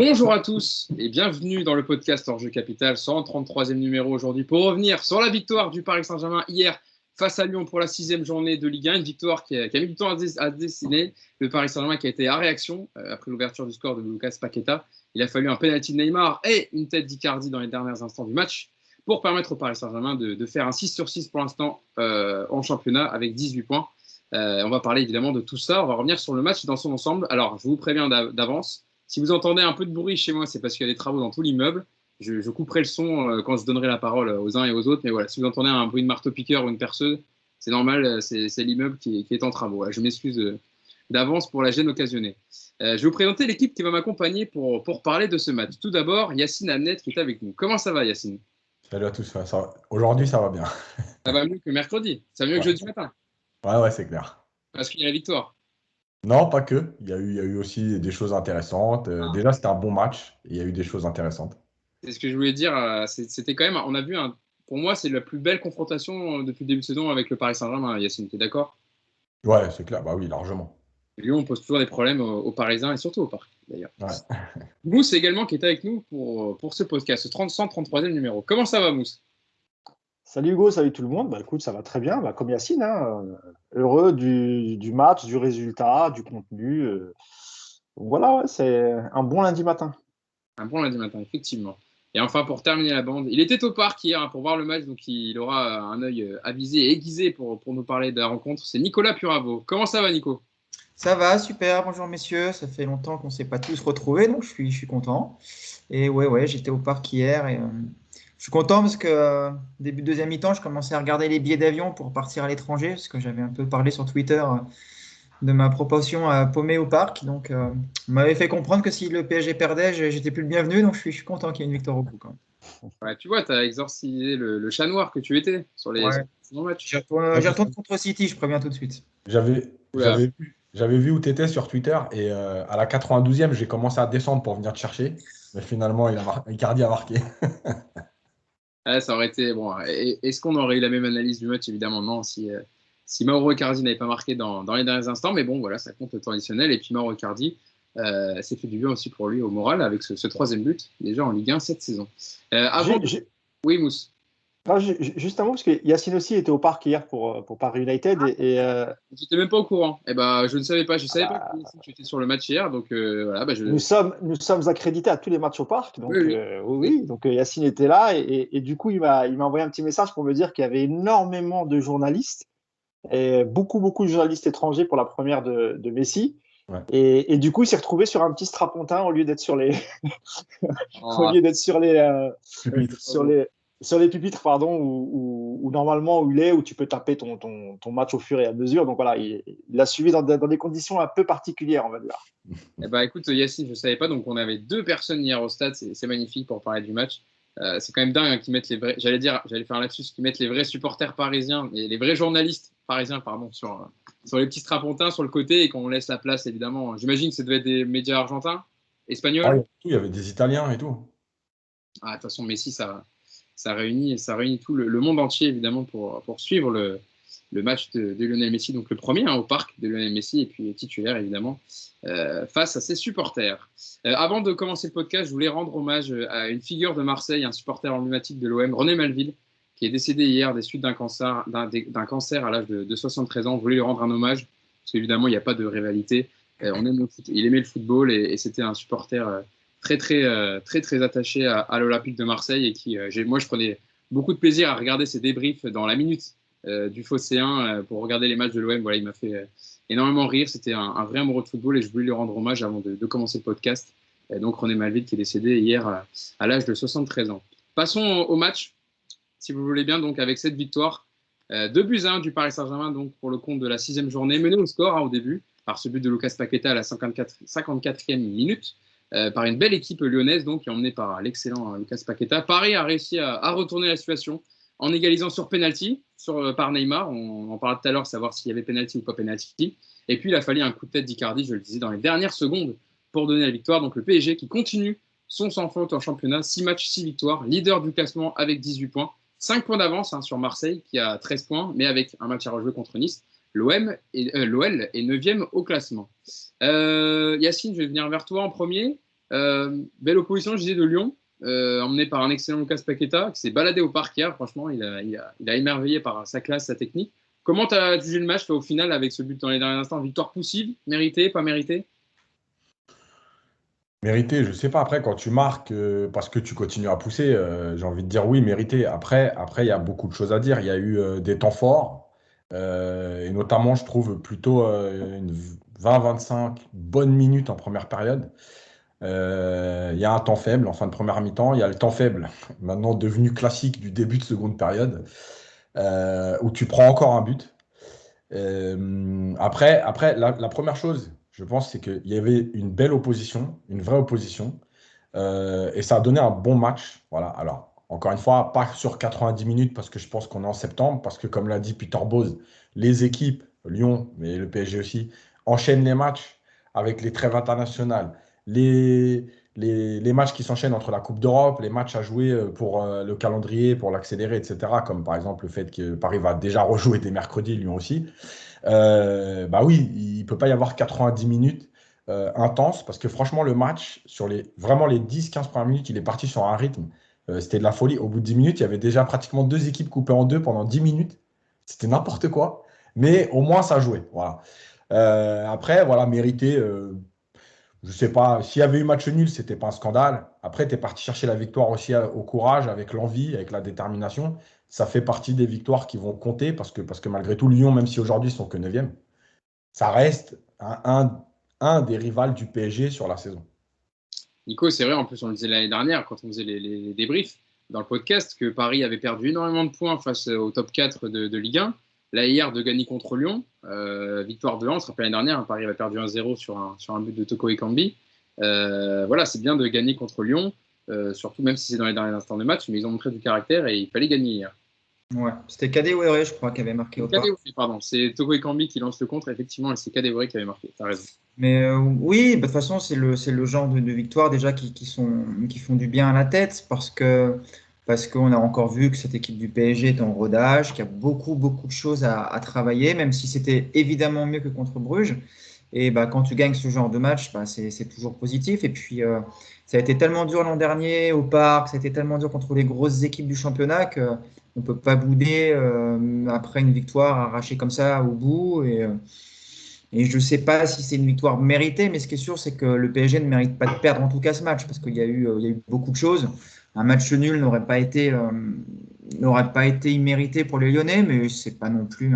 Bonjour à tous et bienvenue dans le podcast Hors-Jeu Capital, 133e numéro aujourd'hui pour revenir sur la victoire du Paris Saint-Germain hier face à Lyon pour la 6e journée de Ligue 1. Une victoire qui a mis du temps à dessiner. Le Paris Saint-Germain qui a été à réaction après l'ouverture du score de Lucas Paqueta. Il a fallu un penalty de Neymar et une tête d'Icardi dans les derniers instants du match pour permettre au Paris Saint-Germain de faire un 6/6 pour l'instant en championnat avec 18 points. On va parler évidemment de tout ça. On va revenir sur le match dans son ensemble. Alors, je vous préviens d'avance. Si vous entendez un peu de bruit chez moi, c'est parce qu'il y a des travaux dans tout l'immeuble. Je couperai le son quand je donnerai la parole aux uns et aux autres. Mais voilà, si vous entendez un bruit de marteau-piqueur ou une perceuse, c'est normal, c'est l'immeuble qui est en travaux. Je m'excuse d'avance pour la gêne occasionnée. Je vais vous présenter l'équipe qui va m'accompagner pour parler de ce match. Tout d'abord, Yacine Amnet qui est avec nous. Comment ça va, Yacine? Salut à tous. Aujourd'hui, ça va bien. Ça va mieux que mercredi. Ça va mieux que jeudi matin. Ouais, c'est clair. Parce qu'il y a la victoire. Non, pas que. Il y a eu aussi des choses intéressantes. Déjà, c'était un bon match. Et il y a eu des choses intéressantes. C'est ce que je voulais dire. C'était quand même, on a vu, pour moi, c'est la plus belle confrontation depuis le début de saison avec le Paris Saint-Germain. Yacine, t'es d'accord? Ouais, c'est clair. Bah oui, largement. Lyon, on pose toujours des problèmes aux Parisiens et surtout au Parc, d'ailleurs. Ouais. Mousse également qui est avec nous pour ce podcast, ce 133e numéro. Comment ça va, Mousse? Salut Hugo, salut tout le monde. Écoute, ça va très bien, comme Yacine, heureux du match, du résultat, du contenu. Voilà, ouais, c'est un bon lundi matin. Un bon lundi matin, effectivement. Et enfin, pour terminer la bande, il était au parc hier pour voir le match, donc il aura un œil avisé et aiguisé pour nous parler de la rencontre. C'est Nicolas Puravo. Comment ça va, Nico? Ça va, super. Bonjour messieurs. Ça fait longtemps qu'on ne s'est pas tous retrouvés, donc je suis content. Et ouais, j'étais au parc hier et je suis content parce que début de deuxième mi-temps, je commençais à regarder les billets d'avion pour partir à l'étranger parce que j'avais un peu parlé sur Twitter de ma propension à paumer au parc. Donc, on m'avait fait comprendre que si le PSG perdait, j'étais plus le bienvenu. Donc, je suis content qu'il y ait une victoire au bout quand même. Ouais, tu vois, tu as exorcisé le chat noir que tu étais sur les matchs. J'y retourne contre City, je préviens tout de suite. J'avais vu où tu étais sur Twitter et à la 92e, j'ai commencé à descendre pour venir te chercher. Mais finalement, Icardi a marqué. Ça aurait été bon. Est-ce qu'on aurait eu la même analyse du match? Évidemment, non. Si Mauro Icardi n'avait pas marqué dans les derniers instants, mais bon, voilà, ça compte le temps additionnel. Et puis Mauro Icardi s'est fait du bien aussi pour lui au moral avec ce troisième but, déjà en Ligue 1 cette saison. Oui, Mousse. Juste un mot, parce que Yacine aussi était au parc hier pour Paris United. Je n'étais même pas au courant. Je ne savais pas. Je ne savais pas que tu étais sur le match hier. Donc, voilà, nous sommes accrédités à tous les matchs au parc. Donc, oui. Donc Yacine était là. Et du coup, il m'a envoyé un petit message pour me dire qu'il y avait énormément de journalistes. Et beaucoup de journalistes étrangers pour la première de Messi. Ouais. Et du coup, il s'est retrouvé sur un petit strapontin au lieu d'être sur les au lieu d'être sur les pupitres, pardon, où normalement où tu peux taper ton match au fur et à mesure. Donc voilà, il a suivi dans des conditions un peu particulières, on va dire. Écoute, Yacine, je ne savais pas. Donc on avait 2 personnes hier au stade. C'est magnifique pour parler du match. C'est quand même dingue qu'ils mettent les vrais. J'allais faire un lapsus, qu'ils mettent les vrais supporters parisiens et les vrais journalistes parisiens, pardon, sur les petits strapontins sur le côté et qu'on laisse la place, évidemment. J'imagine que ça devait être des médias argentins, espagnols. Il y avait des Italiens et tout. De toute façon, Messi, ça réunit tout le monde entier, évidemment, pour suivre le match de Lionel Messi, donc le premier au parc de Lionel Messi, et puis titulaire, évidemment, face à ses supporters. Avant de commencer le podcast, je voulais rendre hommage à une figure de Marseille, un supporter emblématique de l'OM, René Malville, qui est décédé hier des suites d'un cancer à l'âge de 73 ans. On voulait lui rendre un hommage, parce qu'évidemment, il n'y a pas de rivalité. Il aimait le football et c'était un supporter très attaché à l'Olympique de Marseille et moi je prenais beaucoup de plaisir à regarder ses débriefs dans la minute du Phocéen pour regarder les matchs de l'OM. Voilà, il m'a fait énormément rire. C'était un vrai amoureux de football et je voulais lui rendre hommage avant de commencer le podcast. Donc René Malville qui est décédé hier à l'âge de 73 ans. Passons au match, si vous voulez bien, donc avec cette victoire 2-1 du Paris Saint-Germain donc pour le compte de la 6e journée, mené au score au début par ce but de Lucas Paqueta à la 54e minute. Par une belle équipe lyonnaise, donc, qui est emmenée par l'excellent Lucas Paqueta. Paris a réussi à retourner la situation en égalisant sur penalty par Neymar. On en parlait tout à l'heure, savoir s'il y avait penalty ou pas penalty. Et puis, il a fallu un coup de tête d'Icardi, je le disais, dans les dernières secondes pour donner la victoire. Donc, le PSG qui continue son sans faute en championnat, 6 matchs, 6 victoires, leader du classement avec 18 points. 5 points d'avance sur Marseille, qui a 13 points, mais avec un match à rejouer contre Nice. L'OL est 9e au classement. Yacine, je vais venir vers toi en premier. Belle opposition, je disais, de Lyon, emmené par un excellent Lucas Paqueta, qui s'est baladé au parc hier. Franchement, il a émerveillé par sa classe, sa technique. Comment tu as jugé le match toi, au final avec ce but dans les derniers instants? Victoire poussive, méritée, pas méritée? Mérité, je sais pas. Après, quand tu marques parce que tu continues à pousser, j'ai envie de dire oui, mérité. Après, il y a beaucoup de choses à dire. Il y a eu des temps forts, et notamment, je trouve plutôt une 20-25 bonnes minutes en première période. Il y a un temps faible en fin de première mi-temps. Il y a le temps faible, maintenant devenu classique du début de seconde période, où tu prends encore un but. Après la première chose, je pense, c'est qu'il y avait une belle opposition, une vraie opposition, et ça a donné un bon match. Voilà. Alors, encore une fois, pas sur 90 minutes, parce que je pense qu'on est en septembre, parce que comme l'a dit Peter Bose, les équipes, Lyon, mais le PSG aussi, enchaînent les matchs avec les trêves internationales, les, les matchs qui s'enchaînent entre la Coupe d'Europe, les matchs à jouer pour le calendrier, pour l'accélérer, etc., comme par exemple le fait que Paris va déjà rejouer dès mercredi, Lyon aussi. Bah oui, il ne peut pas y avoir 90 minutes intenses parce que franchement, le match, vraiment les 10-15 premières minutes, il est parti sur un rythme. C'était de la folie. Au bout de 10 minutes, il y avait déjà pratiquement deux équipes coupées en deux pendant 10 minutes. C'était n'importe quoi. Mais au moins, ça jouait. Voilà. Après, voilà, mérité. Je sais pas, s'il y avait eu match nul, c'était pas un scandale. Après, tu es parti chercher la victoire aussi au courage, avec l'envie, avec la détermination. Ça fait partie des victoires qui vont compter parce que malgré tout, Lyon, même si aujourd'hui ils sont que 9e, ça reste un des rivales du PSG sur la saison. Nico, c'est vrai, en plus, on le disait l'année dernière quand on faisait les débriefs dans le podcast que Paris avait perdu énormément de points face au top 4 de Ligue 1. Là, hier, de gagner contre Lyon, victoire de 1. On se rappelle l'année dernière, Paris avait perdu 1-0 sur un but de Toko Ekambi. Voilà, c'est bien de gagner contre Lyon, surtout même si c'est dans les derniers instants de match, mais ils ont montré du caractère et il fallait gagner hier. Ouais, c'était Kadewere, je crois, qui avait marqué au parc. Pardon, c'est Toko Ekambi qui lance le contre, effectivement, et c'est Kadewere qui avait marqué, tu as raison. Mais oui, bah, de toute façon, c'est le genre de victoire déjà qui font du bien à la tête parce qu'on a encore vu que cette équipe du PSG est en rodage, qu'il y a beaucoup, beaucoup de choses à travailler, même si c'était évidemment mieux que contre Bruges. Et bah, quand tu gagnes ce genre de match, bah, c'est toujours positif. Et puis, ça a été tellement dur l'an dernier au Parc, ça a été tellement dur contre les grosses équipes du championnat qu'on ne peut pas bouder après une victoire arrachée comme ça au bout. Et je ne sais pas si c'est une victoire méritée, mais ce qui est sûr, c'est que le PSG ne mérite pas de perdre en tout cas ce match, parce qu'il y a eu beaucoup de choses. Un match nul n'aurait pas été immérité pour les Lyonnais, mais ce n'est pas non plus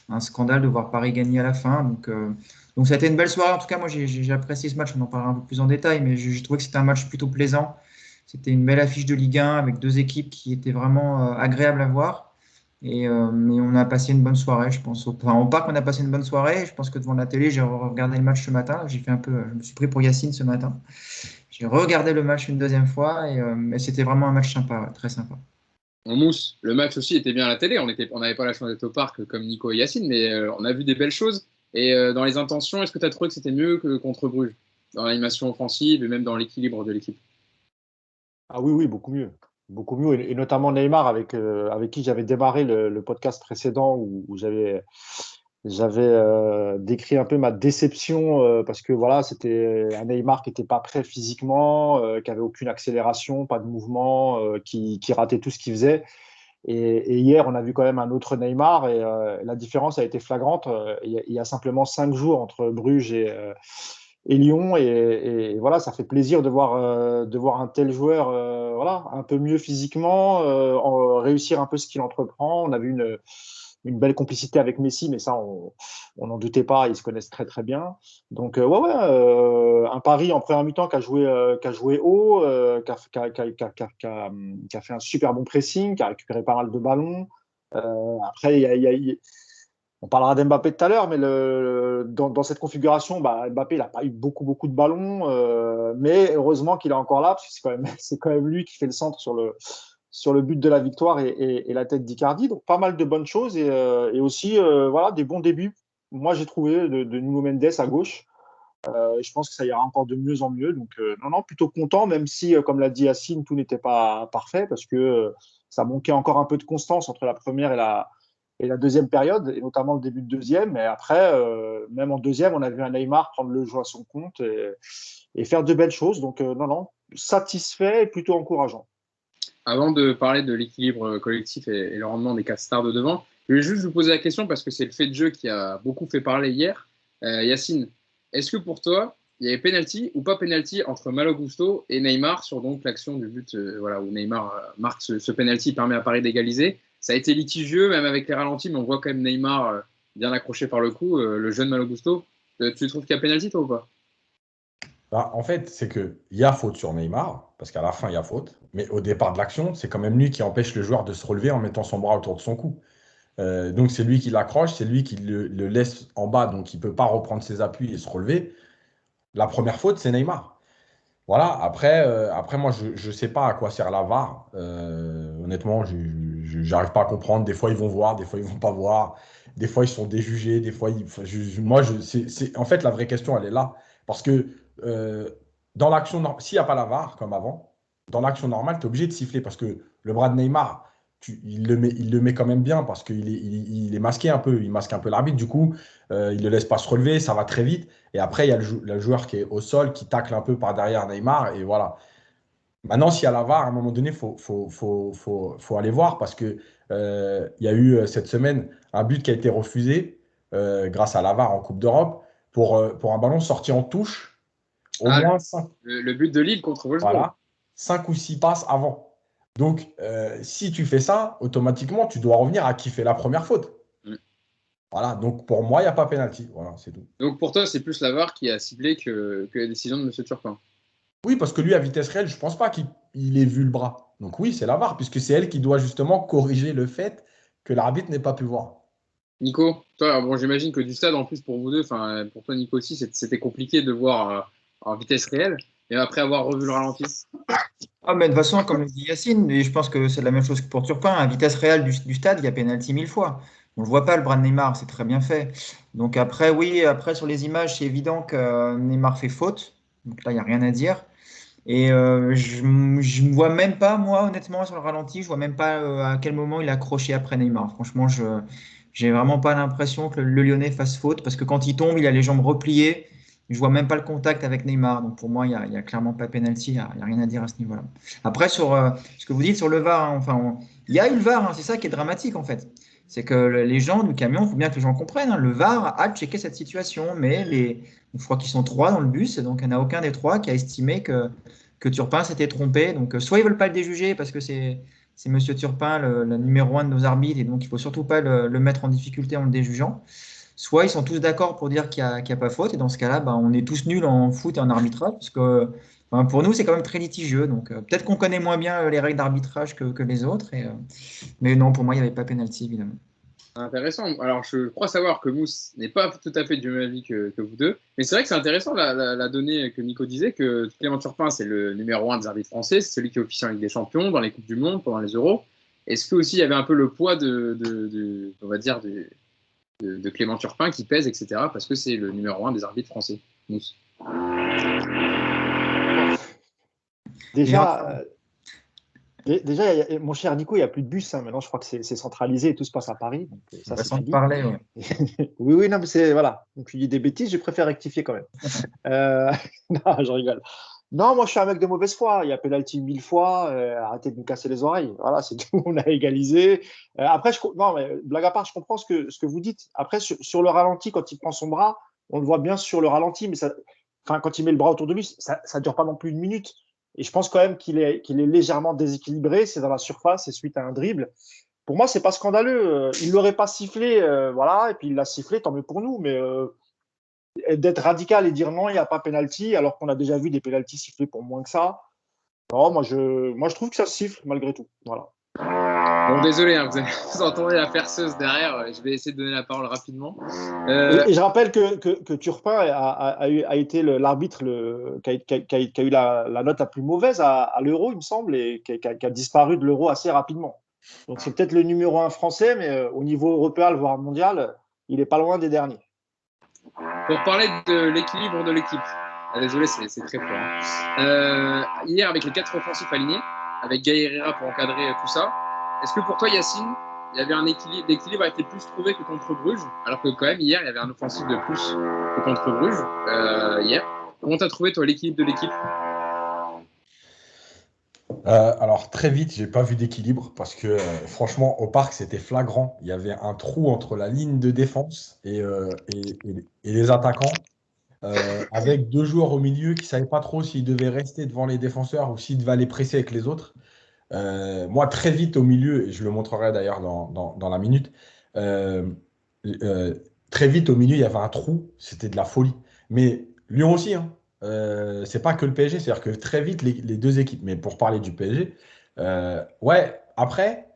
un scandale de voir Paris gagner à la fin. Donc ça a été une belle soirée. En tout cas, moi, j'ai apprécié ce match. On en parlera un peu plus en détail, mais j'ai trouvé que c'était un match plutôt plaisant. C'était une belle affiche de Ligue 1 avec deux équipes qui étaient vraiment agréables à voir. Et on a passé une bonne soirée, je pense. Enfin, au parc, on a passé une bonne soirée. Je pense que devant la télé, j'ai regardé le match ce matin. Je me suis pris pour Yacine ce matin. J'ai regardé le match une deuxième fois et c'était vraiment un match sympa, ouais, très sympa. On mousse. Le match aussi était bien à la télé. On n'avait pas la chance d'être au parc comme Nico et Yacine, mais on a vu des belles choses. Et dans les intentions, est-ce que tu as trouvé que c'était mieux que contre Bruges, dans l'animation offensive et même dans l'équilibre de l'équipe? Ah oui, oui, beaucoup mieux. Beaucoup mieux. Et notamment Neymar, avec qui j'avais démarré le podcast précédent où j'avais décrit un peu ma déception parce que voilà, c'était un Neymar qui n'était pas prêt physiquement, qui avait aucune accélération, pas de mouvement, qui ratait tout ce qu'il faisait. Et hier, on a vu quand même un autre Neymar et la différence a été flagrante. Il y a simplement 5 jours entre Bruges et Lyon et voilà, ça fait plaisir de voir un tel joueur voilà, un peu mieux physiquement, réussir un peu ce qu'il entreprend. On a vu une belle complicité avec Messi, mais ça, on n'en doutait pas, ils se connaissent très très bien. Donc, un Paris en première mi-temps qui a joué haut, qui a fait un super bon pressing, qui a récupéré pas mal de ballons. Après, on parlera d'Mbappé tout à l'heure, mais dans cette configuration, bah, Mbappé n'a pas eu beaucoup de ballons, mais heureusement qu'il est encore là, parce que c'est quand même lui qui fait le centre sur le but de la victoire et la tête d'Icardi. Donc pas mal de bonnes choses et aussi voilà, des bons débuts. Moi, j'ai trouvé de Nuno Mendes à gauche. Je pense que ça ira encore de mieux en mieux. Donc non, plutôt content, même si, comme l'a dit Yacine, tout n'était pas parfait, parce que ça manquait encore un peu de constance entre la première et la deuxième période, et notamment le début de deuxième. Et après, même en deuxième, on a vu un Neymar prendre le jeu à son compte et faire de belles choses. Donc, non, satisfait et plutôt encourageant. Avant de parler de l'équilibre collectif et le rendement des 4 stars de devant, je vais juste vous poser la question parce que c'est le fait de jeu qui a beaucoup fait parler hier. Yacine, est-ce que pour toi, il y avait penalty ou pas penalty entre Malo Gusto et Neymar sur donc l'action du but voilà, où Neymar marque ce penalty, permet à Paris d'égaliser. Ça a été litigieux, même avec les ralentis, mais on voit quand même Neymar bien accroché par le coup, le jeune Malo Gusto. Tu trouves qu'il y a penalty, toi, ou pas? Bah, en fait, c'est qu'il y a faute sur Neymar, parce qu'à la fin, il y a faute. Mais au départ de l'action, c'est quand même lui qui empêche le joueur de se relever en mettant son bras autour de son cou. Donc, c'est lui qui l'accroche, c'est lui qui le laisse en bas, donc il ne peut pas reprendre ses appuis et se relever. La première faute, c'est Neymar. Voilà, après moi, je ne sais pas à quoi sert la VAR. Honnêtement, je n'arrive pas à comprendre. Des fois, ils vont voir, des fois, ils ne vont pas voir. Des fois, ils sont déjugés. Des fois, en fait, la vraie question, elle est là. Parce que euh, dans l'action, s'il n'y a pas la VAR, comme avant, dans l'action normale, tu es obligé de siffler. Parce que le bras de Neymar, il le met quand même bien parce qu'il est masqué un peu. Il masque un peu l'arbitre. Du coup, il ne le laisse pas se relever. Ça va très vite. Et après, il y a le joueur qui est au sol, qui tacle un peu par derrière Neymar. Et voilà. Maintenant, s'il y a la VAR, à un moment donné, faut aller voir parce que il y a eu cette semaine un but qui a été refusé grâce à la VAR en Coupe d'Europe pour un ballon sorti en touche au Ah, moins 5, le but de Lille contre Wolfsburg. voilà, 5 ou 6 passes avant. Donc, si tu fais ça, automatiquement, tu dois revenir à qui fait la première faute. Mm. Voilà, donc pour moi, il n'y a pas pénalty. Voilà, c'est tout. Donc pour toi, c'est plus la VAR qui a ciblé que la décision de M. Turpin. Oui, parce que lui, à vitesse réelle, je ne pense pas qu'il ait vu le bras. Donc oui, c'est la VAR, puisque c'est elle qui doit justement corriger le fait que l'arbitre n'ait pas pu voir. Nico, toi, bon, j'imagine que du stade, en plus, pour vous deux, enfin, pour toi, Nico aussi, c'était compliqué de voir en vitesse réelle, et après avoir revu le ralenti. Ah, mais de toute façon, comme le dit Yacine, et je pense que c'est la même chose que pour Turpin, à vitesse réelle du stade, il y a pénalty 1000 fois. On ne le voit pas, le bras de Neymar, c'est très bien fait. Donc après, oui, après sur les images, c'est évident que Neymar fait faute. Donc là, il n'y a rien à dire. Et je ne vois même pas, moi, honnêtement, sur le ralenti, je vois même pas à quel moment il a accroché après Neymar. Franchement, je n'ai vraiment pas l'impression que le Lyonnais fasse faute, parce que quand il tombe, il a les jambes repliées. Je vois même pas le contact avec Neymar. Donc pour moi, il y a clairement pas pénalty, il n'y a rien à dire à ce niveau-là. Après, sur ce que vous dites sur le VAR, hein, il y a eu le VAR, hein, c'est ça qui est dramatique en fait. C'est que les gens du camion, il faut bien que les gens comprennent, hein, le VAR a checké cette situation, mais je crois qu'ils sont 3 dans le bus, et donc il n'y en a aucun des 3 qui a estimé que Turpin s'était trompé. Donc, soit ils ne veulent pas le déjuger parce que c'est Monsieur Turpin, le numéro 1 de nos arbitres, et donc il ne faut surtout pas le mettre en difficulté en le déjugeant. Soit ils sont tous d'accord pour dire qu'il n'y a pas faute, et dans ce cas-là, on est tous nuls en foot et en arbitrage, parce que pour nous, c'est quand même très litigieux. Donc, peut-être qu'on connaît moins bien les règles d'arbitrage que les autres. Mais non, pour moi, il n'y avait pas pénalty, évidemment. Intéressant. Alors, je crois savoir que Mousse n'est pas tout à fait du même avis que vous deux, mais c'est vrai que c'est intéressant la donnée que Nico disait, que Clément Turpin, c'est le numéro 1 des arbitres français, c'est celui qui officie en Ligue des Champions, dans les Coupes du Monde, pendant les Euros. Est-ce que aussi il y avait un peu le poids on va dire, de Clément Turpin qui pèse, etc., parce que c'est le numéro 1 des arbitres français, Mousse? Déjà, mon cher Nico, il n'y a plus de bus. Hein. Maintenant, je crois que c'est centralisé et tout se passe à Paris. Donc, ça, c'est façon de dit. parler, ouais. Oui, non, mais c'est. Voilà. Donc, tu dis des bêtises, je préfère rectifier quand même. Non, je rigole. Non, moi, je suis un mec de mauvaise foi. Il y a penalty 1000 fois. Arrêtez de nous casser les oreilles. Voilà, c'est tout. On a égalisé. Après, non, mais blague à part, je comprends ce que vous dites. Après, sur le ralenti, quand il prend son bras, on le voit bien sur le ralenti, mais ça, quand il met le bras autour de lui, ça ne dure pas non plus une minute. Et je pense quand même qu'il est légèrement déséquilibré. C'est dans la surface et suite à un dribble. Pour moi, c'est pas scandaleux. Il l'aurait pas sifflé, voilà, et puis il l'a sifflé, tant mieux pour nous. Mais d'être radical et dire non, il n'y a pas pénalty, alors qu'on a déjà vu des pénaltys sifflés pour moins que ça. Non, moi je trouve que ça siffle malgré tout. Voilà. Bon, désolé, hein, vous entendez la perceuse derrière. Je vais essayer de donner la parole rapidement. Et je rappelle que Turpin a été l'arbitre qui a eu la note la plus mauvaise à l'Euro, il me semble, et qui a disparu de l'Euro assez rapidement. Donc c'est peut-être le numéro 1 français, mais au niveau européen, voire mondial, il n'est pas loin des derniers. Pour parler de l'équilibre de l'équipe, désolé, c'est très fort. Hein. Hier, avec les 4 offensifs alignés, avec Gaï Herrera pour encadrer tout ça, est-ce que pour toi, Yacine, il y avait un l'équilibre a été plus trouvé que contre Bruges, alors que quand même hier, il y avait un offensif de plus que contre Bruges hier. Comment tu as trouvé, toi, l'équilibre de l'équipe? Alors très vite, j'ai pas vu d'équilibre parce que franchement, au parc, c'était flagrant. Il y avait un trou entre la ligne de défense et les attaquants, avec deux joueurs au milieu qui ne savaient pas trop s'ils devaient rester devant les défenseurs ou s'ils devaient aller presser avec les autres. Moi, très vite au milieu, et je le montrerai d'ailleurs dans la minute, euh, très vite au milieu, il y avait un trou, c'était de la folie. Mais Lyon aussi, hein. C'est pas que le PSG, c'est-à-dire que très vite, les deux équipes, mais pour parler du PSG, ouais, après,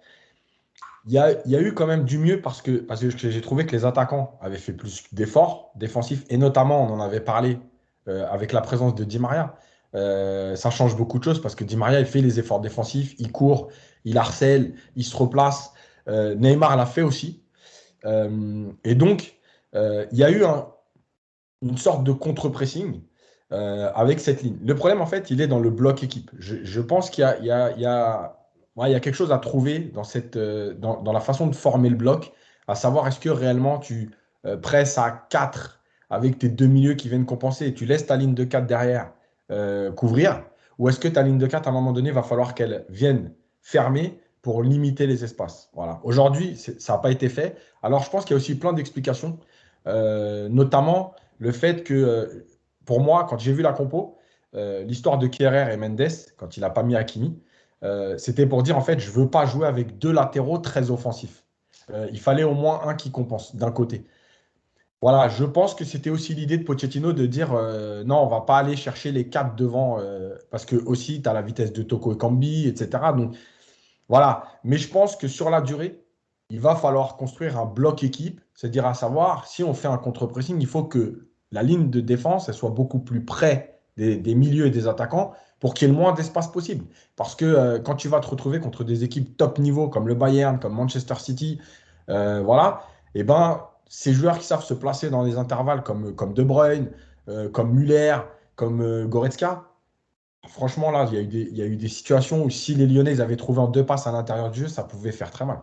il y a eu quand même du mieux parce que j'ai trouvé que les attaquants avaient fait plus d'efforts défensifs, et notamment, on en avait parlé avec la présence de Di Maria. Ça change beaucoup de choses parce que Di Maria, il fait les efforts défensifs, il court, il harcèle, il se replace. Neymar l'a fait aussi. Et donc, il y a eu une sorte de contre-pressing avec cette ligne. Le problème, en fait, il est dans le bloc équipe. Je pense qu'il y a, ouais, il y a quelque chose à trouver dans la façon de former le bloc, à savoir est-ce que réellement tu presses à 4 avec tes deux milieux qui viennent compenser et tu laisses ta ligne de 4 derrière couvrir, ou est-ce que ta ligne de 4, à un moment donné, va falloir qu'elle vienne fermer pour limiter les espaces. Voilà. Aujourd'hui, ça n'a pas été fait. Alors, je pense qu'il y a aussi plein d'explications, notamment le fait que, pour moi, quand j'ai vu la compo, l'histoire de Kehrer et Mendes, quand il n'a pas mis Hakimi, c'était pour dire, en fait, je ne veux pas jouer avec deux latéraux très offensifs. Il fallait au moins un qui compense d'un côté. Voilà, je pense que c'était aussi l'idée de Pochettino de dire non, on ne va pas aller chercher les quatre devant, parce que aussi, tu as la vitesse de Toko Ekambi, etc. Donc, voilà. Mais je pense que sur la durée, il va falloir construire un bloc équipe, c'est-à-dire à savoir, si on fait un contre-pressing, il faut que la ligne de défense elle soit beaucoup plus près des milieux et des attaquants pour qu'il y ait le moins d'espace possible. Parce que quand tu vas te retrouver contre des équipes top niveau comme le Bayern, comme Manchester City, voilà, et ben, ces joueurs qui savent se placer dans les intervalles comme De Bruyne, comme Müller, comme Goretzka, franchement, là, il y a eu des situations où si les Lyonnais ils avaient trouvé en deux passes à l'intérieur du jeu, ça pouvait faire très mal.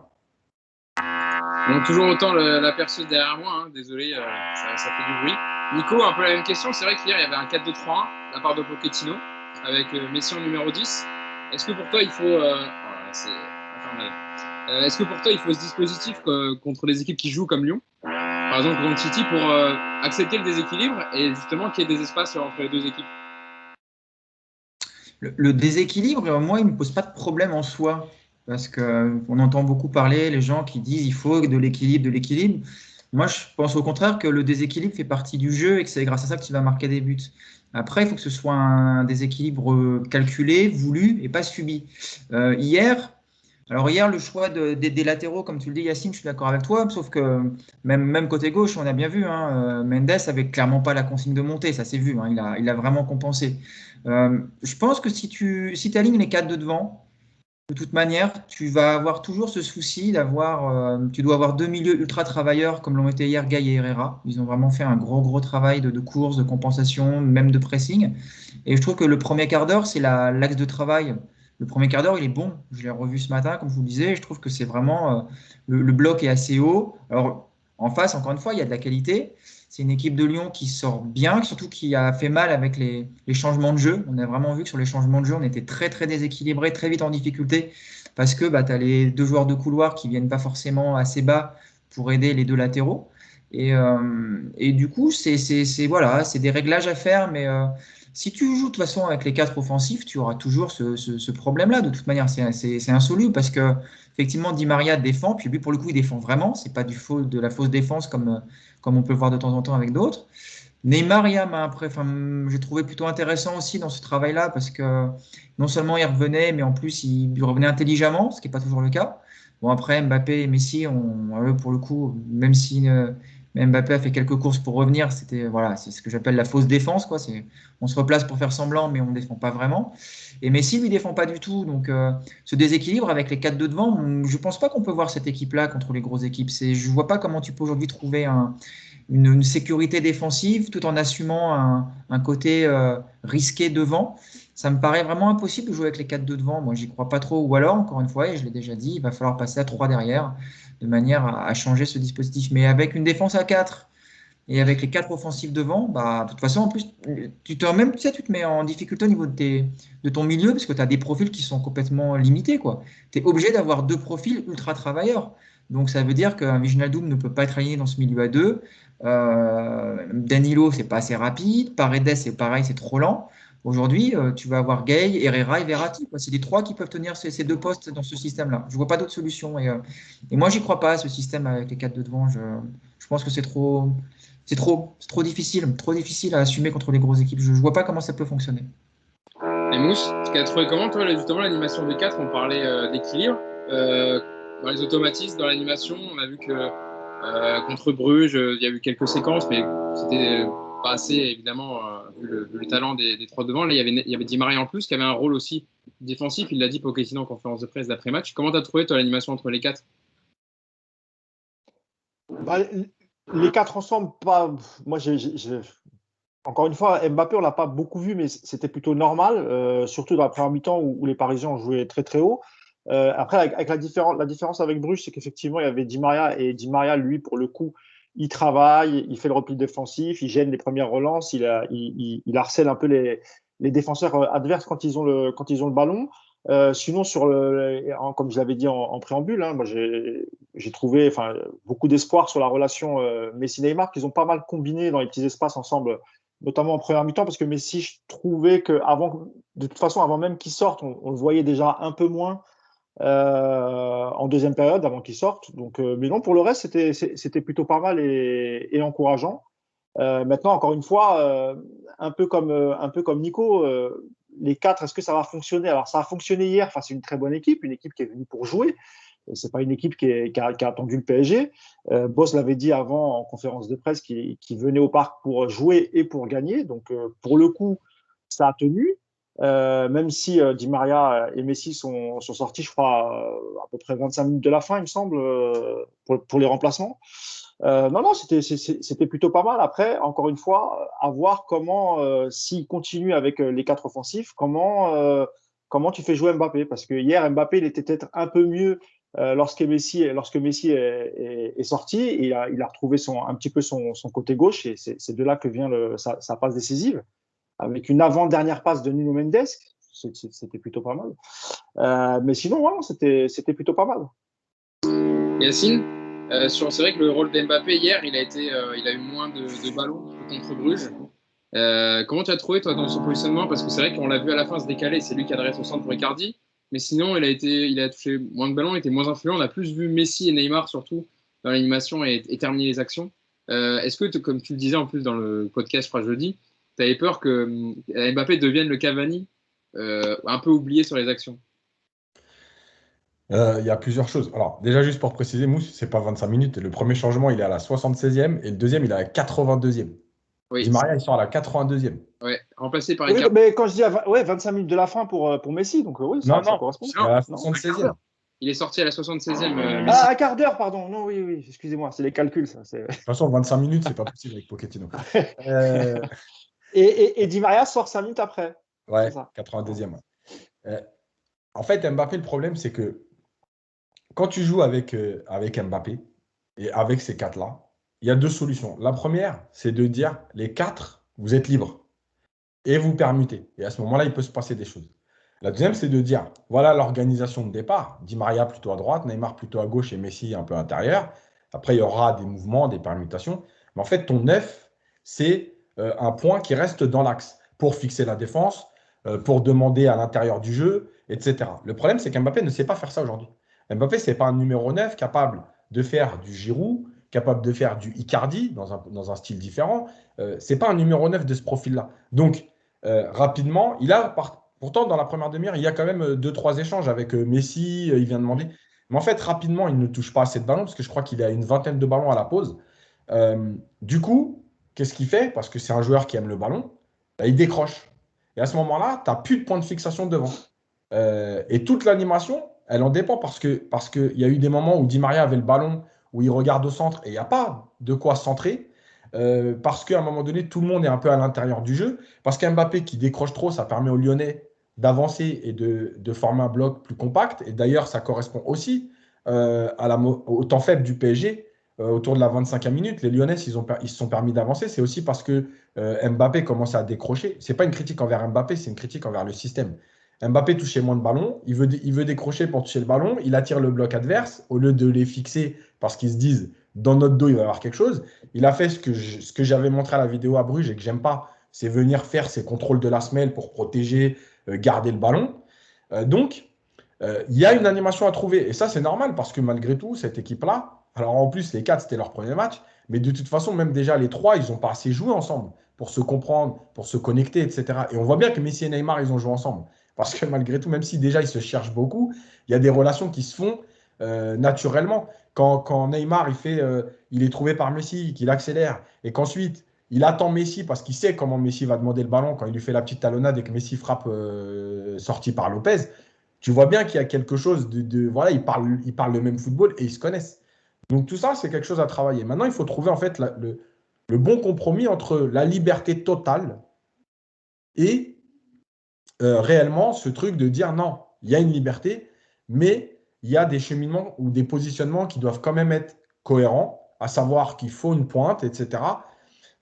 Donc, toujours autant la perceuse derrière moi, hein. Désolé, ça fait du bruit. Nico, un peu la même question. C'est vrai qu'hier, il y avait un 4-2-3-1 de la part de Pochettino avec Messi en numéro 10. Est-ce que pour toi, il faut. C'est infernal. Est-ce que pour toi, il faut ce dispositif contre les équipes qui jouent comme Lyon, par exemple contre City, pour accepter le déséquilibre et justement qu'il y ait des espaces entre les deux équipes? Le déséquilibre, moi, il ne me pose pas de problème en soi. Parce qu'on entend beaucoup parler, les gens qui disent il faut de l'équilibre, de l'équilibre. Moi, je pense au contraire que le déséquilibre fait partie du jeu et que c'est grâce à ça que tu vas marquer des buts. Après, il faut que ce soit un déséquilibre calculé, voulu et pas subi. Hier, le choix des latéraux, comme tu le dis, Yacine, je suis d'accord avec toi, sauf que même côté gauche, on a bien vu, hein, Mendes avait clairement pas la consigne de monter, ça s'est vu, hein, il a vraiment compensé. Je pense que si tu alignes les quatre de devant, de toute manière, tu vas avoir toujours ce souci tu dois avoir deux milieux ultra travailleurs comme l'ont été hier Gueye et Herrera. Ils ont vraiment fait un gros travail de course, de compensation, même de pressing. Et je trouve que le premier quart d'heure, c'est l'axe de travail. Le premier quart d'heure, il est bon. Je l'ai revu ce matin, comme je vous le disais. Je trouve que c'est vraiment le bloc est assez haut. Alors en face, encore une fois, il y a de la qualité. C'est une équipe de Lyon qui sort bien, surtout qui a fait mal avec les changements de jeu. On a vraiment vu que sur les changements de jeu, on était très déséquilibré, très vite en difficulté, parce que tu as les deux joueurs de couloir qui viennent pas forcément assez bas pour aider les deux latéraux. Et du coup, voilà, c'est des réglages à faire, mais si tu joues de toute façon avec les quatre offensifs, tu auras toujours ce problème-là. De toute manière, c'est insoluble parce que effectivement, Di Maria défend, puis lui, pour le coup, il défend vraiment. C'est pas de la fausse défense comme on peut le voir de temps en temps avec d'autres. Neymar, j'ai trouvé plutôt intéressant aussi dans ce travail-là parce que non seulement il revenait, mais en plus il revenait intelligemment, ce qui n'est pas toujours le cas. Bon, après, Mbappé et Messi, pour le coup, même si Mbappé a fait quelques courses pour revenir, c'est ce que j'appelle la fausse défense, quoi. On se replace pour faire semblant, mais on ne défend pas vraiment. Et Messi, lui, défend pas du tout. Donc, ce déséquilibre avec les 4 de devant, je ne pense pas qu'on peut voir cette équipe-là contre les grosses équipes. Je ne vois pas comment tu peux aujourd'hui trouver une sécurité défensive tout en assumant un côté risqué devant. ça me paraît vraiment impossible de jouer avec les 4-2 devant. Moi, j'y crois pas trop. Ou alors, encore une fois, et je l'ai déjà dit, il va falloir passer à 3 derrière, de manière à changer ce dispositif. Mais avec une défense à 4 et avec les 4 offensifs devant, bah, de toute façon, en plus, tu te mets en difficulté au niveau de ton milieu, parce que tu as des profils qui sont complètement limités, quoi. Tu es obligé d'avoir 2 profils ultra travailleurs. Donc, ça veut dire qu'un Wijnaldum ne peut pas être aligné dans ce milieu à 2. Danilo, c'est pas assez rapide. Paredes, c'est pareil, c'est trop lent. Aujourd'hui, tu vas avoir Gay, Herrera et Verratti, quoi. C'est les 3 qui peuvent tenir ces 2 postes dans ce système-là. Je vois pas d'autre solution. Et moi, j'y crois pas à ce système avec les 4 de devant. Je pense que c'est trop difficile à assumer contre les grosses équipes. Je vois pas comment ça peut fonctionner. Et Mousse, tu as trouvé comment, toi, justement, l'animation des 4? On parlait d'équilibre. Dans les automatismes, dans l'animation, on a vu que contre Bruges, il y a eu quelques séquences, mais c'était pas assez, évidemment, vu le talent des 3 devant. Là, il y avait Di Maria en plus, qui avait un rôle aussi défensif. Il l'a dit Pochettino en conférence de presse d'après-match. Comment tu as trouvé, toi, l'animation entre les 4? Les 4 ensemble, pas. Moi, encore une fois, Mbappé, on l'a pas beaucoup vu, mais c'était plutôt normal, surtout dans la première mi-temps où les Parisiens ont joué très très haut. Après, avec la différence avec Bruges, c'est qu'effectivement, il y avait Di Maria, et Di Maria, lui, pour le coup, il travaille, il fait le repli défensif, il gêne les premières relances, il harcèle un peu les défenseurs adverses quand ils ont le ballon. Sinon, comme je l'avais dit en préambule, hein, moi j'ai trouvé beaucoup d'espoir sur la relation Messi-Neymar, qu'ils ont pas mal combiné dans les petits espaces ensemble, notamment en première mi-temps, parce que Messi, je trouvais que de toute façon, avant même qu'il sorte, on le voyait déjà un peu moins en deuxième période, avant qu'il sorte. Donc, mais non, pour le reste, c'était plutôt pas mal et encourageant. Maintenant, encore une fois, un peu comme Nico, les 4, est-ce que ça va fonctionner? Alors, ça a fonctionné hier face à une très bonne équipe, une équipe qui est venue pour jouer. C'est pas une équipe qui a attendu le PSG. Boss l'avait dit avant en conférence de presse qu'il venait au parc pour jouer et pour gagner. Donc, pour le coup, ça a tenu. Même si Di Maria et Messi sont sortis, je crois, à peu près 25 minutes de la fin, il me semble, pour les remplacements. Non, c'était plutôt pas mal. Après, encore une fois, à voir comment, s'il continue avec les 4 offensifs, comment tu fais jouer Mbappé. Parce que hier, Mbappé, il était peut-être un peu mieux lorsque Messi est sorti. Il a retrouvé un petit peu son côté gauche, et c'est de là que vient sa passe décisive, avec une avant-dernière passe de Nuno Mendes. C'était plutôt pas mal. Mais sinon, voilà, c'était plutôt pas mal. Yacine, c'est vrai que le rôle d'Mbappé hier, il a eu moins de ballons contre Bruges. Comment tu as trouvé, toi, dans son positionnement? Parce que c'est vrai qu'on l'a vu à la fin se décaler, c'est lui qui adresse au centre pour Icardi. Mais sinon, il a touché moins de ballons, il était moins influent. On a plus vu Messi et Neymar, surtout, dans l'animation et terminer les actions. Est-ce que, comme tu le disais en plus dans le podcast, je crois, jeudi, tu avais peur que Mbappé devienne le Cavani un peu oublié sur les actions? Il y a plusieurs choses. Alors, déjà, juste pour préciser, Mousse, c'est pas 25 minutes. Le premier changement, il est à la 76e et le deuxième, il est à la 82e. Oui, Di Maria, il sort à la 82e. ouais, remplacé par Oui, Icardi. mais quand je dis 25 minutes de la fin pour Messi, donc oui, ça correspond. Il est à la 76e. Il est sorti à la 76e. Ah, un quart d'heure, pardon. Non, oui, excusez-moi, c'est les calculs, ça. De toute façon, 25 minutes, c'est pas possible avec Pochettino. Et Di Maria sort 5 minutes après. Ouais, 82e. Ouais. En fait, Mbappé, le problème, c'est que quand tu joues avec Mbappé et avec ces 4-là, il y a 2 solutions. La première, c'est de dire les 4, vous êtes libres et vous permutez. Et à ce moment-là, il peut se passer des choses. La deuxième, c'est de dire voilà l'organisation de départ. Di Maria plutôt à droite, Neymar plutôt à gauche et Messi un peu à l'intérieur. Après, il y aura des mouvements, des permutations. Mais en fait, ton 9, c'est un point qui reste dans l'axe pour fixer la défense, pour demander à l'intérieur du jeu, etc. Le problème, c'est qu'Mbappé ne sait pas faire ça aujourd'hui. Mbappé, ce n'est pas un numéro 9 capable de faire du Giroud, capable de faire du Icardi dans un style différent. Ce n'est pas un numéro 9 de ce profil-là. Donc, rapidement, pourtant, dans la première demi-heure, il y a quand même 2-3 échanges avec Messi, il vient demander. Mais en fait, rapidement, il ne touche pas assez de ballons parce que je crois qu'il a une vingtaine de ballons à la pause. Du coup, qu'est-ce qu'il fait? Parce que c'est un joueur qui aime le ballon, il décroche. Et à ce moment-là, tu n'as plus de point de fixation devant. Et toute l'animation, elle en dépend parce qu'il y a eu des moments où Di Maria avait le ballon, où il regarde au centre et il n'y a pas de quoi centrer. Parce qu'à un moment donné, tout le monde est un peu à l'intérieur du jeu. Parce qu'Mbappé qui décroche trop, ça permet aux Lyonnais d'avancer et de former un bloc plus compact. Et d'ailleurs, ça correspond aussi au temps faible du PSG. Autour de la 25e minute, les Lyonnais, ils se sont permis d'avancer. C'est aussi parce que Mbappé commence à décrocher. Ce n'est pas une critique envers Mbappé, c'est une critique envers le système. Mbappé touchait moins de ballons, il veut décrocher pour toucher le ballon, il attire le bloc adverse au lieu de les fixer parce qu'ils se disent dans notre dos il va y avoir quelque chose. Il a fait ce que j'avais montré à la vidéo à Bruges et que j'aime pas, c'est venir faire ses contrôles de la semelle pour protéger, garder le ballon. Donc, il y a une animation à trouver et ça c'est normal parce que malgré tout, cette équipe-là, alors en plus les 4 c'était leur premier match, mais de toute façon même déjà les 3 ils n'ont pas assez joué ensemble pour se comprendre, pour se connecter, etc. Et on voit bien que Messi et Neymar ils ont joué ensemble. Parce que malgré tout, même si déjà ils se cherchent beaucoup, il y a des relations qui se font naturellement. Quand Neymar il est trouvé par Messi, qu'il accélère, et qu'ensuite il attend Messi parce qu'il sait comment Messi va demander le ballon quand il lui fait la petite talonnade et que Messi frappe sorti par Lopez, tu vois bien qu'il y a quelque chose voilà, ils parlent le même football et ils se connaissent. Donc tout ça, c'est quelque chose à travailler. Maintenant, il faut trouver en fait le bon compromis entre la liberté totale et réellement ce truc de dire non, il y a une liberté, mais il y a des cheminements ou des positionnements qui doivent quand même être cohérents, à savoir qu'il faut une pointe, etc.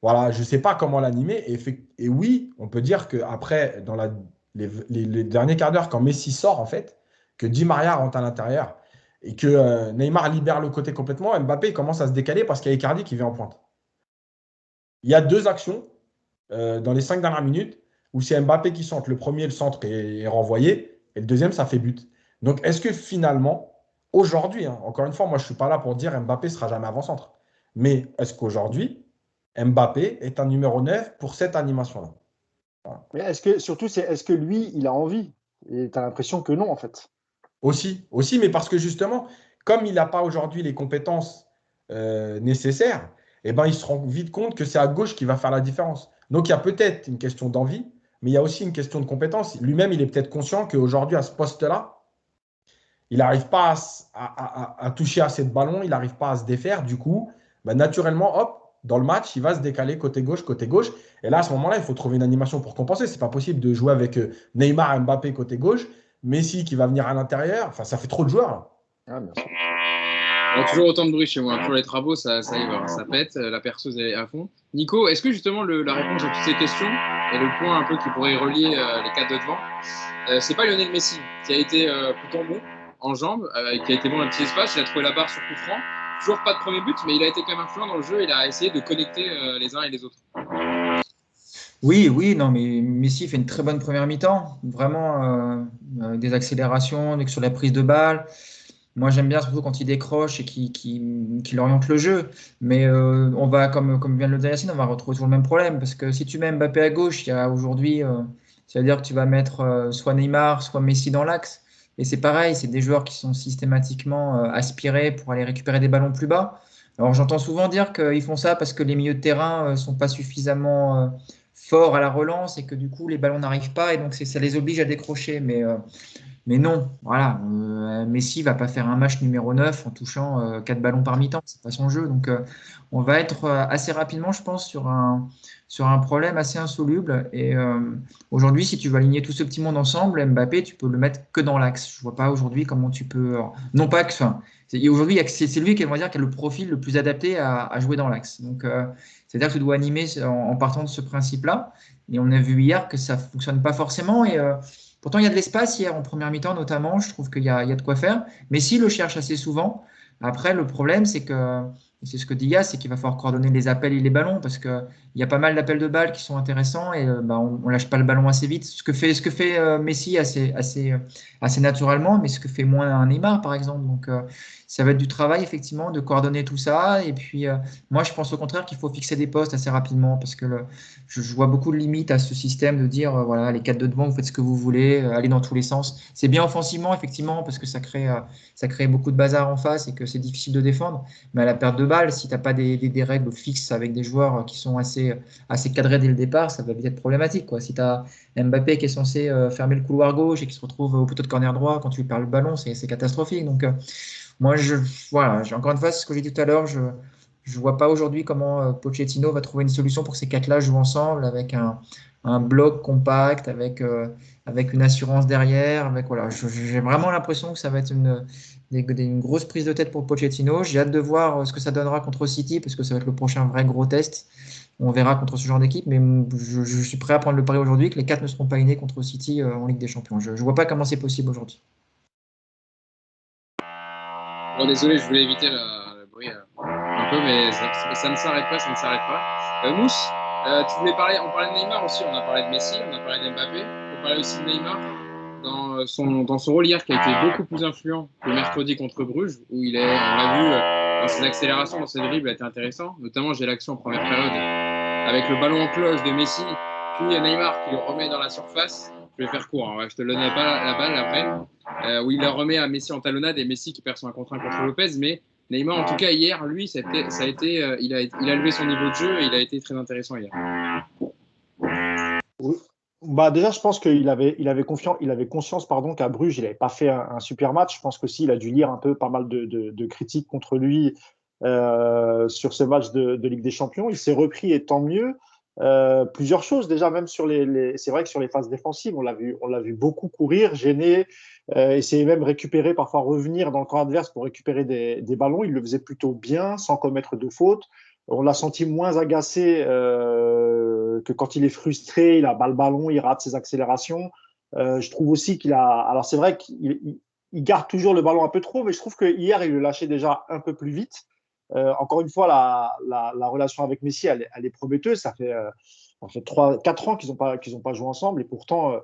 Voilà, je ne sais pas comment l'animer. Et oui, on peut dire qu'après, dans les derniers quarts d'heure, quand Messi sort, en fait, que Di Maria rentre à l'intérieur et que Neymar libère le côté complètement, Mbappé commence à se décaler parce qu'il y a Icardi qui vient en pointe. Il y a 2 actions dans les 5 dernières minutes où c'est Mbappé qui centre. Le premier, le centre est renvoyé, et le deuxième, ça fait but. Donc, est-ce que finalement, aujourd'hui, encore une fois, moi, je ne suis pas là pour dire Mbappé ne sera jamais avant-centre. Mais est-ce qu'aujourd'hui, Mbappé est un numéro 9 pour cette animation-là? Voilà. Mais est-ce que lui, il a envie? Et tu as l'impression que non, en fait. Aussi, mais parce que justement, comme il n'a pas aujourd'hui les compétences nécessaires, eh ben, il se rend vite compte que c'est à gauche qui va faire la différence. Donc il y a peut-être une question d'envie, mais il y a aussi une question de compétence. Lui-même, il est peut-être conscient qu'aujourd'hui, à ce poste-là, il n'arrive pas à toucher assez de ballons, il n'arrive pas à se défaire. Du coup, bah, naturellement, hop, dans le match, il va se décaler côté gauche, côté gauche. Et là, à ce moment-là, il faut trouver une animation pour compenser. Ce n'est pas possible de jouer avec Neymar et Mbappé côté gauche, Messi qui va venir à l'intérieur. Enfin, ça fait trop de joueurs, là. Ah, bien sûr. Il y a toujours autant de bruit chez moi. Toujours les travaux, ça y va, ça pète. La perceuse est à fond. Nico, est-ce que justement la réponse à toutes ces questions et le point un peu qui pourrait relier les 4 de devant, c'est pas Lionel Messi qui a été plutôt bon en jambes, qui a été bon dans le petit espace, il a trouvé la barre sur coup franc. Toujours pas de premier but, mais il a été quand même influent dans le jeu. Il a essayé de connecter les uns et les autres. Oui, non, mais Messi fait une très bonne première mi-temps. Vraiment, des accélérations sur la prise de balle. Moi, j'aime bien surtout quand il décroche et qu'il oriente le jeu. Mais on va, comme vient de le dire Yacine, on va retrouver toujours le même problème. Parce que si tu mets Mbappé à gauche, il y a aujourd'hui, ça veut dire que tu vas mettre soit Neymar, soit Messi dans l'axe. Et c'est pareil, c'est des joueurs qui sont systématiquement aspirés pour aller récupérer des ballons plus bas. Alors j'entends souvent dire qu'ils font ça parce que les milieux de terrain ne sont pas suffisamment forts à la relance et que du coup les ballons n'arrivent pas et donc ça les oblige à décrocher. Mais non, voilà, Messi va pas faire un match numéro 9 en touchant 4 ballons par mi-temps, c'est pas son jeu. Donc on va être assez rapidement, je pense, sur un problème assez insoluble. Et aujourd'hui, si tu veux aligner tout ce petit monde ensemble, Mbappé, tu peux le mettre que dans l'axe. Je vois pas aujourd'hui comment tu peux. Non pas que. Aujourd'hui, c'est lui qui, on va dire, qui a le profil le plus adapté à jouer dans l'axe. Donc c'est-à-dire que tu dois animer en partant de ce principe-là. Et on a vu hier que ça fonctionne pas forcément. Et pourtant, il y a de l'espace hier en première mi-temps, notamment. Je trouve qu'il y a de quoi faire. Messi le cherche assez souvent. Après, le problème, c'est que, c'est ce que dit Yas, c'est qu'il va falloir coordonner les appels et les ballons parce qu'il y a pas mal d'appels de balles qui sont intéressants et on lâche pas le ballon assez vite. Ce que fait Messi assez naturellement, mais ce que fait moins un Neymar, par exemple. Donc, ça va être du travail, effectivement, de coordonner tout ça. Et puis, moi, je pense au contraire qu'il faut fixer des postes assez rapidement parce que je vois beaucoup de limites à ce système de dire, voilà, les 4 de devant, vous faites ce que vous voulez, allez dans tous les sens. C'est bien offensivement, effectivement, parce que ça crée beaucoup de bazar en face et que c'est difficile de défendre. Mais à la perte de balle, si tu n'as pas des règles fixes avec des joueurs qui sont assez cadrés dès le départ, ça va vite être problématique, quoi. Si tu as Mbappé qui est censé fermer le couloir gauche et qui se retrouve au poteau de corner droit quand tu lui perds le ballon, c'est catastrophique. Donc, moi, voilà, encore une fois, c'est ce que j'ai dit tout à l'heure, je Je ne vois pas aujourd'hui comment Pochettino va trouver une solution pour que ces quatre-là jouent ensemble avec un bloc compact, avec une assurance derrière. Voilà. J'ai vraiment l'impression que ça va être une grosse prise de tête pour Pochettino. J'ai hâte de voir ce que ça donnera contre City, parce que ça va être le prochain vrai gros test. On verra contre ce genre d'équipe, mais je suis prêt à prendre le pari aujourd'hui que les quatre ne seront pas alignés contre City en Ligue des Champions. Je ne vois pas comment c'est possible aujourd'hui. Bon, désolé, je voulais éviter le bruit un peu, mais ça ne s'arrête pas, ça ne s'arrête pas. Mousse, tu voulais parler, on parlait de Neymar aussi, on a parlé de Messi, on a parlé d'Mbappé, on parlait aussi de Neymar dans son rôle hier qui a été beaucoup plus influent que mercredi contre Bruges, où on l'a vu dans ses accélérations, dans ses dribbles, a été intéressant. Notamment, j'ai l'action en première période avec le ballon en cloche de Messi, puis Neymar qui le remet dans la surface. Je vais faire court, hein, je te donne la balle après, où il la remet à Messi en talonnade et Messi qui perd son 1 contre 1 contre Lopez. Mais Neymar, en tout cas, hier, lui, il a levé son niveau de jeu et il a été très intéressant hier. Oui. Déjà, je pense qu'il avait conscience qu'à Bruges, il n'avait pas fait un super match. Je pense qu'aussi, il a dû lire un peu pas mal de critiques contre lui sur ce match de Ligue des Champions. Il s'est repris et tant mieux. Plusieurs choses déjà, même sur c'est vrai que sur les phases défensives, on l'a vu beaucoup courir, gêner, essayer même récupérer, parfois revenir dans le camp adverse pour récupérer des ballons. Il le faisait plutôt bien, sans commettre de fautes. On l'a senti moins agacé que quand il est frustré, il a le ballon, il rate ses accélérations. Je trouve aussi alors c'est vrai qu'il garde toujours le ballon un peu trop, mais je trouve que hier il le lâchait déjà un peu plus vite. Encore une fois, la relation avec Messi, elle est prometteuse. Ça fait 3-4 ans qu'ils n'ont pas joué ensemble et pourtant,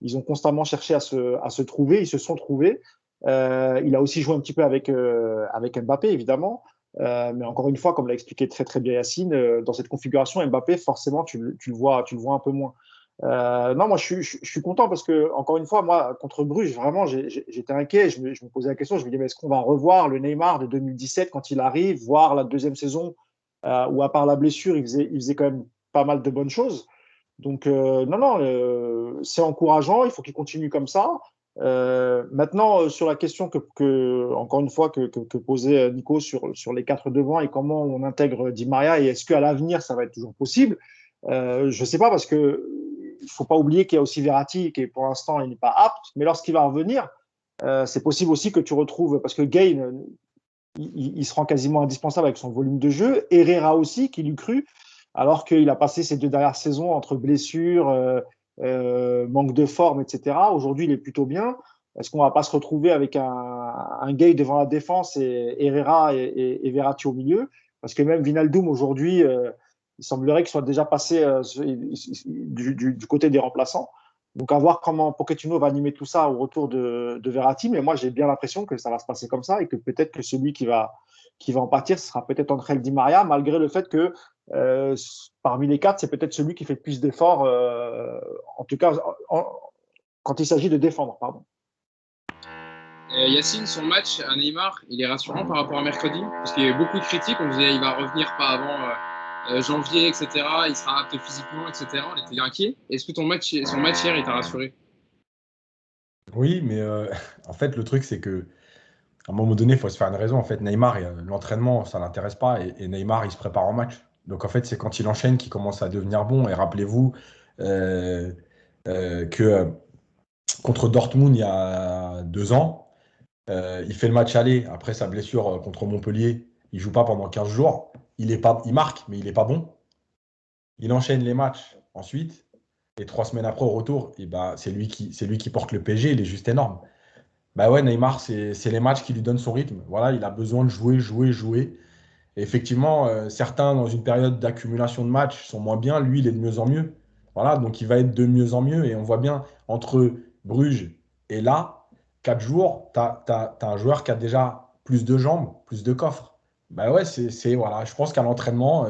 ils ont constamment cherché à se trouver. Ils se sont trouvés. Il a aussi joué un petit peu avec Mbappé, évidemment. Mais encore une fois, comme l'a expliqué très, très bien Yacine, dans cette configuration, Mbappé, forcément, tu le vois un peu moins. Non, moi, je suis content parce que, encore une fois, moi, contre Bruges, vraiment, j'étais inquiet. Je me posais la question. Je me disais, mais est-ce qu'on va revoir le Neymar de 2017 quand il arrive, voir la deuxième saison où, à part la blessure, il faisait quand même pas mal de bonnes choses. Donc, non, c'est encourageant. Il faut qu'il continue comme ça. Maintenant, sur la question encore une fois, que posait Nico sur les quatre devant et comment on intègre Di Maria et est-ce qu'à l'avenir, ça va être toujours possible? Je ne sais pas parce que il ne faut pas oublier qu'il y a aussi Verratti qui, pour l'instant, il n'est pas apte. Mais lorsqu'il va revenir, c'est possible aussi que tu retrouves, parce que Gain, il se rend quasiment indispensable avec son volume de jeu. Herrera aussi, qui l'eût cru, alors qu'il a passé ses 2 dernières saisons entre blessures, manque de forme, etc. Aujourd'hui, il est plutôt bien. Est-ce qu'on ne va pas se retrouver avec un Gain devant la défense et Herrera et Verratti au milieu? Parce que même Wijnaldum, aujourd'hui, il semblerait qu'il soit déjà passé du côté des remplaçants. Donc, à voir comment Pochettino va animer tout ça au retour de Verratti. Mais moi, j'ai bien l'impression que ça va se passer comme ça et que peut-être que celui qui va en pâtir, ce sera peut-être Angel Di Maria, malgré le fait que parmi les quatre, c'est peut-être celui qui fait le plus d'efforts, en tout cas quand il s'agit de défendre. Pardon. Yacine, son match à Neymar, il est rassurant par rapport à mercredi, parce qu'il y a eu beaucoup de critiques. On disait il va revenir pas avant janvier, etc. Il sera apte physiquement, etc. On était inquiets. Est-ce que son match hier, il t'a rassuré? Oui, mais en fait, le truc, c'est que à un moment donné, il faut se faire une raison. En fait, Neymar, l'entraînement, ça ne l'intéresse pas. Et Neymar, il se prépare en match. Donc, en fait, c'est quand il enchaîne qu'il commence à devenir bon. Et rappelez-vous que contre Dortmund, il y a 2 ans, il fait le match aller. Après sa blessure contre Montpellier, il ne joue pas pendant 15 jours. Il marque, mais il n'est pas bon. Il enchaîne les matchs ensuite. Et 3 semaines après, au retour, et bah, c'est lui qui porte le PSG. Il est juste énorme. Bah ouais, Neymar, c'est les matchs qui lui donnent son rythme. Voilà, il a besoin de jouer, jouer, jouer. Et effectivement, certains, dans une période d'accumulation de matchs, sont moins bien. Lui, il est de mieux en mieux. Voilà, donc il va être de mieux en mieux. Et on voit bien, entre Bruges et là, 4 jours, tu as un joueur qui a déjà plus de jambes, plus de coffres. Bah ouais, voilà. Je pense qu'à l'entraînement,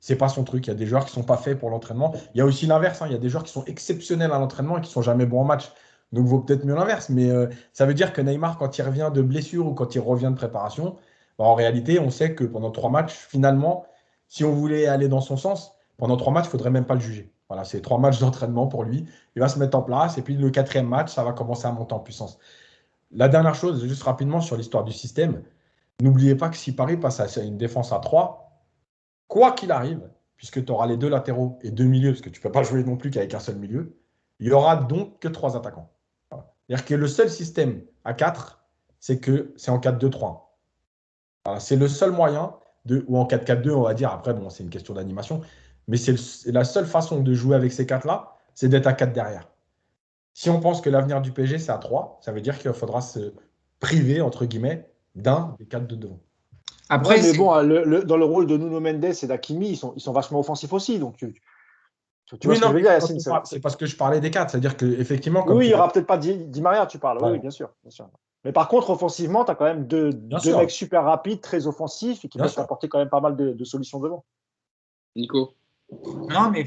c'est pas son truc. Il y a des joueurs qui sont pas faits pour l'entraînement. Il y a aussi l'inverse, hein. Il y a des joueurs qui sont exceptionnels à l'entraînement et qui sont jamais bons en match. Donc, il vaut peut-être mieux l'inverse. Mais ça veut dire que Neymar, quand il revient de blessure ou quand il revient de préparation, bah, en réalité, on sait que pendant 3 matchs, finalement, si on voulait aller dans son sens, pendant 3 matchs, il ne faudrait même pas le juger. Voilà, c'est 3 matchs d'entraînement pour lui. Il va se mettre en place. Et puis, le 4e match, ça va commencer à monter en puissance. La dernière chose, juste rapidement sur l'histoire du système, n'oubliez pas que si Paris passe à une défense à 3, quoi qu'il arrive, puisque tu auras les 2 latéraux et 2 milieux, parce que tu ne peux pas jouer non plus qu'avec un seul milieu, il n'y aura donc que 3 attaquants. Voilà. C'est-à-dire que le seul système à 4, c'est en 4-2-3. Voilà, c'est le seul moyen, ou en 4-4-2, on va dire, après, bon, c'est une question d'animation, mais c'est la seule façon de jouer avec ces 4-là, c'est d'être à 4 derrière. Si on pense que l'avenir du PSG, c'est à 3, ça veut dire qu'il faudra se priver, entre guillemets, d'un des 4 de devant. Après, ouais, mais bon, dans le rôle de Nuno Mendes et d'Hakimi, ils sont vachement offensifs aussi. Donc, tu vois ce que je veux dire, Yacine. C'est parce que je parlais des 4. C'est-à-dire qu'effectivement. Oui, il n'y aura peut-être pas Di Maria, tu parles. Ouais. Oui, bien sûr, bien sûr. Mais par contre, offensivement, tu as quand même deux mecs super rapides, très offensifs et qui peuvent apporter quand même pas mal de solutions devant. Nico? Non, mais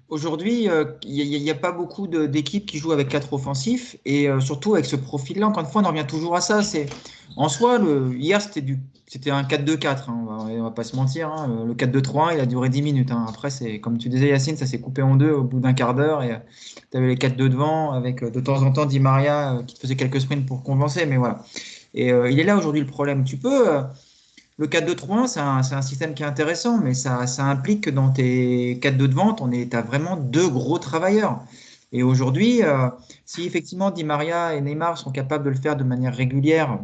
aujourd'hui, il n'y a pas beaucoup d'équipes qui jouent avec 4 offensifs et surtout avec ce profil-là. Encore une fois, on en revient toujours à ça. En soi, hier, c'était un 4-2-4. Hein, on va pas se mentir. Hein, le 4-2-3-1, il a duré 10 minutes. Hein. Après, comme tu disais, Yacine, ça s'est coupé en 2 au bout d'un quart d'heure. Et tu avais les 4-2 devant avec de temps en temps Di Maria qui te faisait quelques sprints pour compenser. Mais voilà. Et il est là aujourd'hui le problème. Le 4-2-3-1, c'est un système qui est intéressant, mais ça implique que dans tes 4-2 de vente, tu as vraiment 2 gros travailleurs. Et aujourd'hui, si effectivement Di Maria et Neymar sont capables de le faire de manière régulière,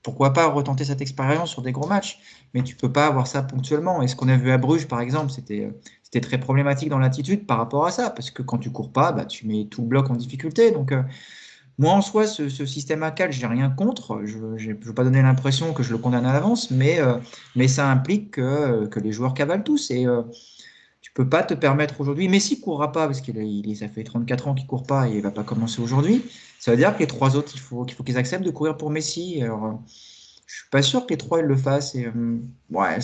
pourquoi pas retenter cette expérience sur des gros matchs? Mais tu ne peux pas avoir ça ponctuellement. Et ce qu'on a vu à Bruges, par exemple, c'était très problématique dans l'attitude par rapport à ça, parce que quand tu cours pas, tu mets tout le bloc en difficulté. Donc, moi, en soi, ce système à 4, j'ai rien contre. Je ne veux pas donner l'impression que je le condamne à l'avance, mais ça implique que les joueurs cavalent tous. Et tu peux pas te permettre aujourd'hui. Messi ne courra pas, parce ça fait 34 ans qu'il ne court pas et il ne va pas commencer aujourd'hui. Ça veut dire que les 3 autres, il faut qu'ils acceptent de courir pour Messi. Alors, je ne suis pas sûr que les 3 ils le fassent. Et, ouais,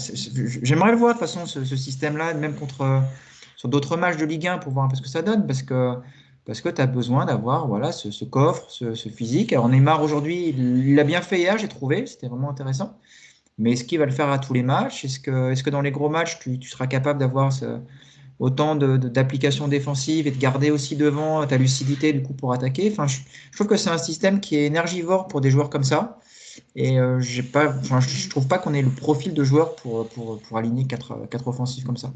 j'aimerais le voir de toute façon, ce système-là, même sur d'autres matchs de Ligue 1 pour voir un peu ce que ça donne, parce que tu as besoin d'avoir voilà, ce coffre, ce physique. Alors Neymar aujourd'hui, il l'a bien fait hier, j'ai trouvé, c'était vraiment intéressant. Mais est-ce qu'il va le faire à tous les matchs? Est-ce que dans les gros matchs, tu seras capable d'avoir autant d'applications défensives et de garder aussi devant ta lucidité du coup pour attaquer? Enfin, je trouve que c'est un système qui est énergivore pour des joueurs comme ça. Et je trouve pas qu'on ait le profil de joueur pour aligner 4 offensifs comme ça.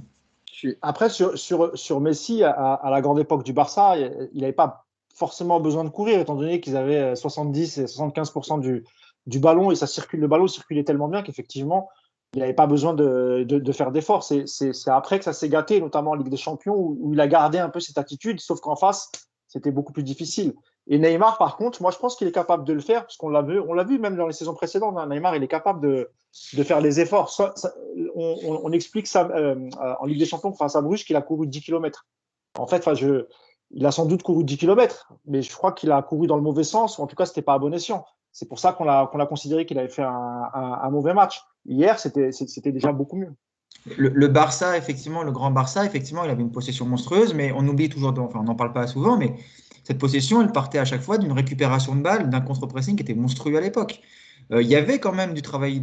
Après, sur Messi, à la grande époque du Barça, il n'avait pas forcément besoin de courir, étant donné qu'ils avaient 70 et 75% du ballon, et le ballon circulait tellement bien qu'effectivement, il n'avait pas besoin de faire d'efforts. C'est après que ça s'est gâté, notamment en Ligue des Champions, où il a gardé un peu cette attitude, sauf qu'en face, c'était beaucoup plus difficile. Et Neymar, par contre, moi, je pense qu'il est capable de le faire, parce qu'on l'a vu même dans les saisons précédentes. Hein, Neymar, il est capable de faire les efforts. On explique ça en Ligue des Champions face à Bruges qu'il a couru 10 km. En fait, il a sans doute couru 10 km, mais je crois qu'il a couru dans le mauvais sens, ou en tout cas, ce n'était pas à bon escient. C'est pour ça qu'on a considéré qu'il avait fait un mauvais match. Hier, c'était déjà beaucoup mieux. Le Barça, effectivement, le grand Barça, effectivement, il avait une possession monstrueuse, mais on oublie toujours, on n'en parle pas souvent, mais cette possession, elle partait à chaque fois d'une récupération de balle, d'un contre-pressing qui était monstrueux à l'époque. Il y avait quand même du travail,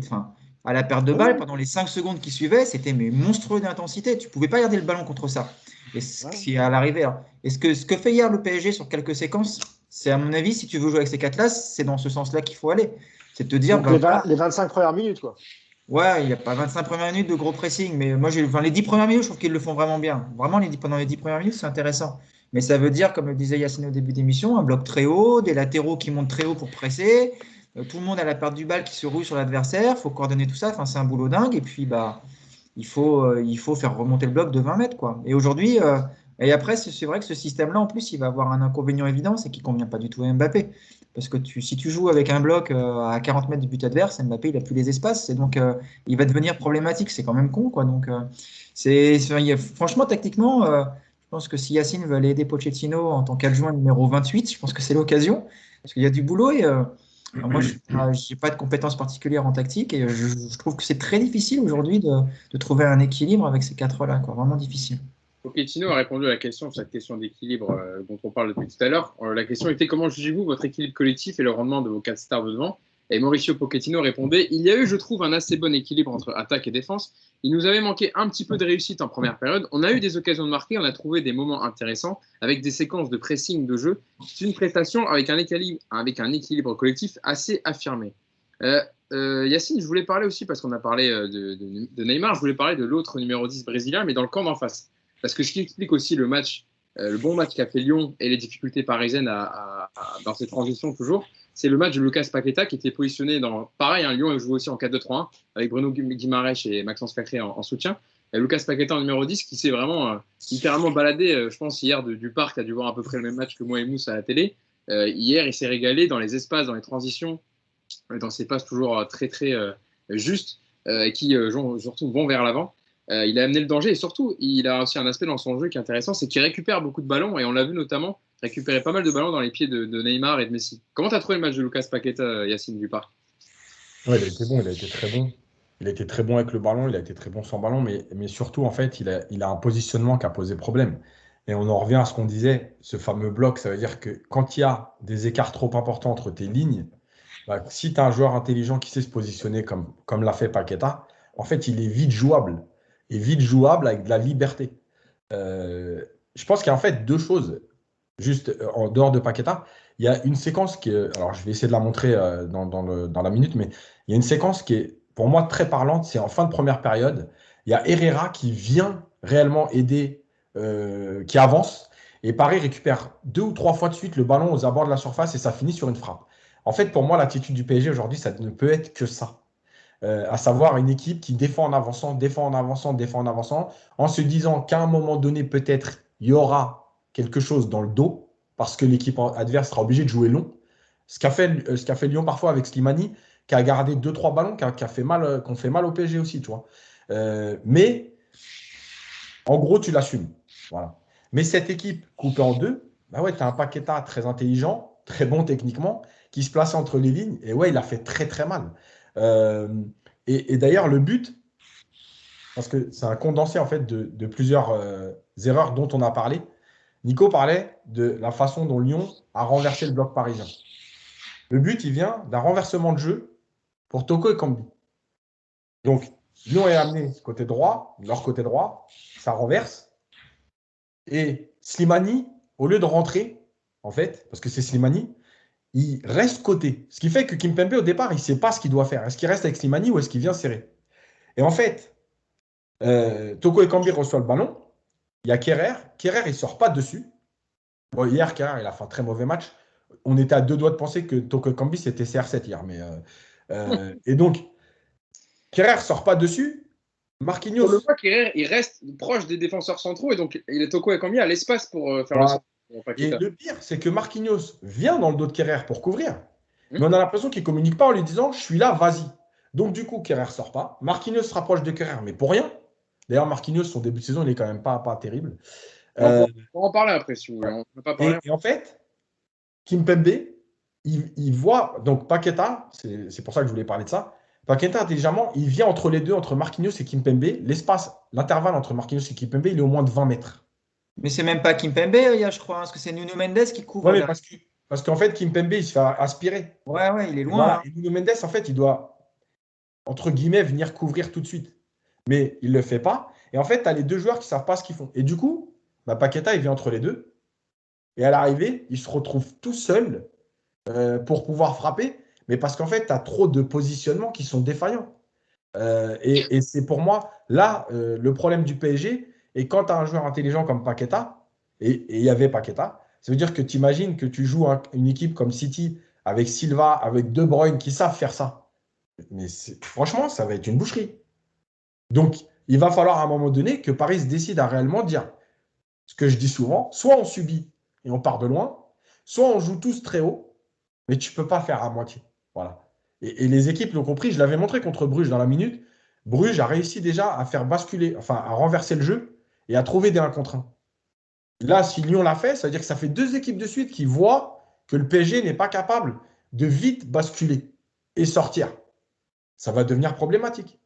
à la perte de balle, pendant les 5 secondes qui suivaient, c'était monstrueux d'intensité. Tu ne pouvais pas garder le ballon contre ça. Et c'est à l'arrivée. Et ce que fait hier le PSG sur quelques séquences, c'est à mon avis, si tu veux jouer avec ces 4-là, c'est dans ce sens-là qu'il faut aller. C'est de te dire. Les 25 premières minutes, quoi. Ouais, il n'y a pas 25 premières minutes de gros pressing, mais moi, les 10 premières minutes, je trouve qu'ils le font vraiment bien. Vraiment, pendant les 10 premières minutes, c'est intéressant. Mais ça veut dire, comme le disait Yacine au début d'émission, un bloc très haut, des latéraux qui montent très haut pour presser, tout le monde à la perte du balle qui se roule sur l'adversaire, il faut coordonner tout ça, c'est un boulot dingue. Et puis, il faut faire remonter le bloc de 20 mètres, quoi. Et aujourd'hui, et après, c'est vrai que ce système-là, en plus, il va avoir un inconvénient évident, c'est qu'il ne convient pas du tout à Mbappé. Parce que si tu joues avec un bloc à 40 mètres du but adverse, Mbappé, il n'a plus les espaces. Et donc, il va devenir problématique. C'est quand même con, quoi. Donc, franchement, tactiquement, je pense que si Yacine veut aller aider Pochettino en tant qu'adjoint numéro 28, je pense que c'est l'occasion. Parce qu'il y a du boulot. Et moi, je n'ai pas de compétences particulières en tactique. Et je trouve que c'est très difficile aujourd'hui de trouver un équilibre avec ces 4-là, quoi. Vraiment difficile. Pochettino a répondu à la question, cette question d'équilibre dont on parle depuis tout à l'heure. La question était: comment jugez-vous votre équilibre collectif et le rendement de vos 4 stars de devant? Et Mauricio Pochettino répondait: il y a eu, je trouve, un assez bon équilibre entre attaque et défense. Il nous avait manqué un petit peu de réussite en première période. On a eu des occasions de marquer, on a trouvé des moments intéressants avec des séquences de pressing de jeu. C'est une prestation avec un équilibre collectif assez affirmé. Yacine, je voulais parler aussi, parce qu'on a parlé de Neymar, je voulais parler de l'autre numéro 10 brésilien, mais dans le camp d'en face. Parce que ce qui explique aussi le match, le bon match qu'a fait Lyon et les difficultés parisiennes dans ces transitions toujours, c'est le match de Lucas Paqueta qui était positionné dans. Pareil, Lyon joue aussi en 4-2-3-1 avec Bruno Guimaraes et Maxence Cacré en soutien. Et Lucas Paqueta en numéro 10 qui s'est vraiment littéralement baladé, je pense, hier du parc, a dû voir à peu près le même match que moi et Mousse à la télé. Hier, il s'est régalé dans les espaces, dans les transitions, dans ses passes toujours très très justes et qui surtout vont vers l'avant. Il a amené le danger et surtout, il a aussi un aspect dans son jeu qui est intéressant, c'est qu'il récupère beaucoup de ballons et on l'a vu notamment récupérer pas mal de ballons dans les pieds de Neymar et de Messi. Comment tu as trouvé le match de Lucas Paqueta, Yacine Dupart? Ouais, il a été bon, il a été très bon. Il a été très bon avec le ballon, il a été très bon sans ballon, mais surtout, en fait, il a un positionnement qui a posé problème. Et on en revient à ce qu'on disait, ce fameux bloc, ça veut dire que quand il y a des écarts trop importants entre tes lignes, bah, si tu as un joueur intelligent qui sait se positionner comme l'a fait Paqueta, en fait, il est vite jouable. Et vite jouable avec de la liberté. Je pense qu'il y a en fait deux choses, juste en dehors de Paqueta. Il y a une séquence qui est, alors je vais essayer de la montrer dans la minute, mais il y a une séquence qui est pour moi très parlante. C'est en fin de première période. Il y a Herrera qui vient réellement aider, qui avance. Et Paris récupère 2 ou 3 fois de suite le ballon aux abords de la surface et ça finit sur une frappe. En fait, pour moi, l'attitude du PSG aujourd'hui, ça ne peut être que ça. À savoir une équipe qui défend en avançant, défend en avançant, défend en avançant, en se disant qu'à un moment donné, peut-être, il y aura quelque chose dans le dos, parce que l'équipe adverse sera obligée de jouer long. Ce qu'a fait Lyon parfois avec Slimani, qui a gardé 2, 3 ballons, qui ont fait mal au PSG aussi, tu vois. Mais, en gros, tu l'assumes. Voilà. Mais cette équipe coupée en deux, bah ouais, tu as un Paqueta très intelligent, très bon techniquement, qui se place entre les lignes, et ouais, il a fait très très mal. Euh, et d'ailleurs, le but, parce que c'est un condensé en fait de plusieurs erreurs dont on a parlé. Nico parlait de la façon dont Lyon a renversé le bloc parisien. Le but, il vient d'un renversement de jeu pour Toko et Kambi. Donc, Lyon est amené côté droit, leur côté droit, ça renverse. Et Slimani, au lieu de rentrer, en fait, parce que c'est Slimani, il reste côté. Ce qui fait que Kimpembe, au départ, il ne sait pas ce qu'il doit faire. Est-ce qu'il reste avec Slimani ou est-ce qu'il vient serrer? Et en fait, Toko Ekambi reçoit le ballon. Il y a Kerrer. Kerrer, il ne sort pas dessus. Bon, hier, Kerrer, il a fait un très mauvais match. On était à 2 doigts de penser que Toko Ekambi, c'était CR7 hier. Et donc, Kerrer ne sort pas dessus. Pour le Marquinhos. voit, Kerrer, il reste proche des défenseurs centraux et donc il est Toko Ekambi à l'espace pour faire le Voilà. centre. Et le pire, c'est que Marquinhos vient dans le dos de Kerrer pour couvrir. Hmm. Mais on a l'impression qu'il ne communique pas en lui disant je suis là, vas-y. Donc, du coup, Kerrer ne sort pas. Marquinhos se rapproche de Kerrer, mais pour rien. D'ailleurs, Marquinhos, son début de saison, il n'est quand même pas terrible. On peut en parler après si vous voulez. Ouais. On peut pas parler. Et en fait, Kimpembe, il voit, donc Paqueta, c'est pour ça que je voulais parler de ça. Paqueta, intelligemment, il vient entre les deux, entre Marquinhos et Kimpembe. L'espace, l'intervalle entre Marquinhos et Kimpembe, il est au moins de 20 mètres. Mais c'est même pas Kimpembe, je crois, parce que c'est Nuno Mendes qui couvre. Ouais, mais parce qu'en fait, Kimpembe, il se fait aspirer. Ouais, il est Et loin. voilà. Hein. Et Nuno Mendes, en fait, il doit, entre guillemets, venir couvrir tout de suite. Mais il ne le fait pas. Et en fait, tu as les deux joueurs qui ne savent pas ce qu'ils font. Et du coup, bah, Paqueta, il vient entre les deux. Et à l'arrivée, il se retrouve tout seul pour pouvoir frapper, mais parce qu'en fait, tu as trop de positionnements qui sont défaillants. Et c'est pour moi, là, le problème du PSG. Et quand tu as un joueur intelligent comme Paqueta, et il y avait Paqueta, ça veut dire que tu imagines que tu joues une équipe comme City, avec Silva, avec De Bruyne, qui savent faire ça. Mais franchement, ça va être une boucherie. Donc, il va falloir à un moment donné que Paris se décide à réellement dire ce que je dis souvent, soit on subit et on part de loin, soit on joue tous très haut, mais tu ne peux pas faire à moitié. Voilà. Et les équipes l'ont compris, je l'avais montré contre Bruges dans la minute. Bruges a réussi déjà à faire basculer, enfin à renverser le jeu et à trouver des 1 contre 1. Là, si Lyon l'a fait, ça veut dire que ça fait 2 équipes de suite qui voient que le PSG n'est pas capable de vite basculer et sortir. Ça va devenir problématique.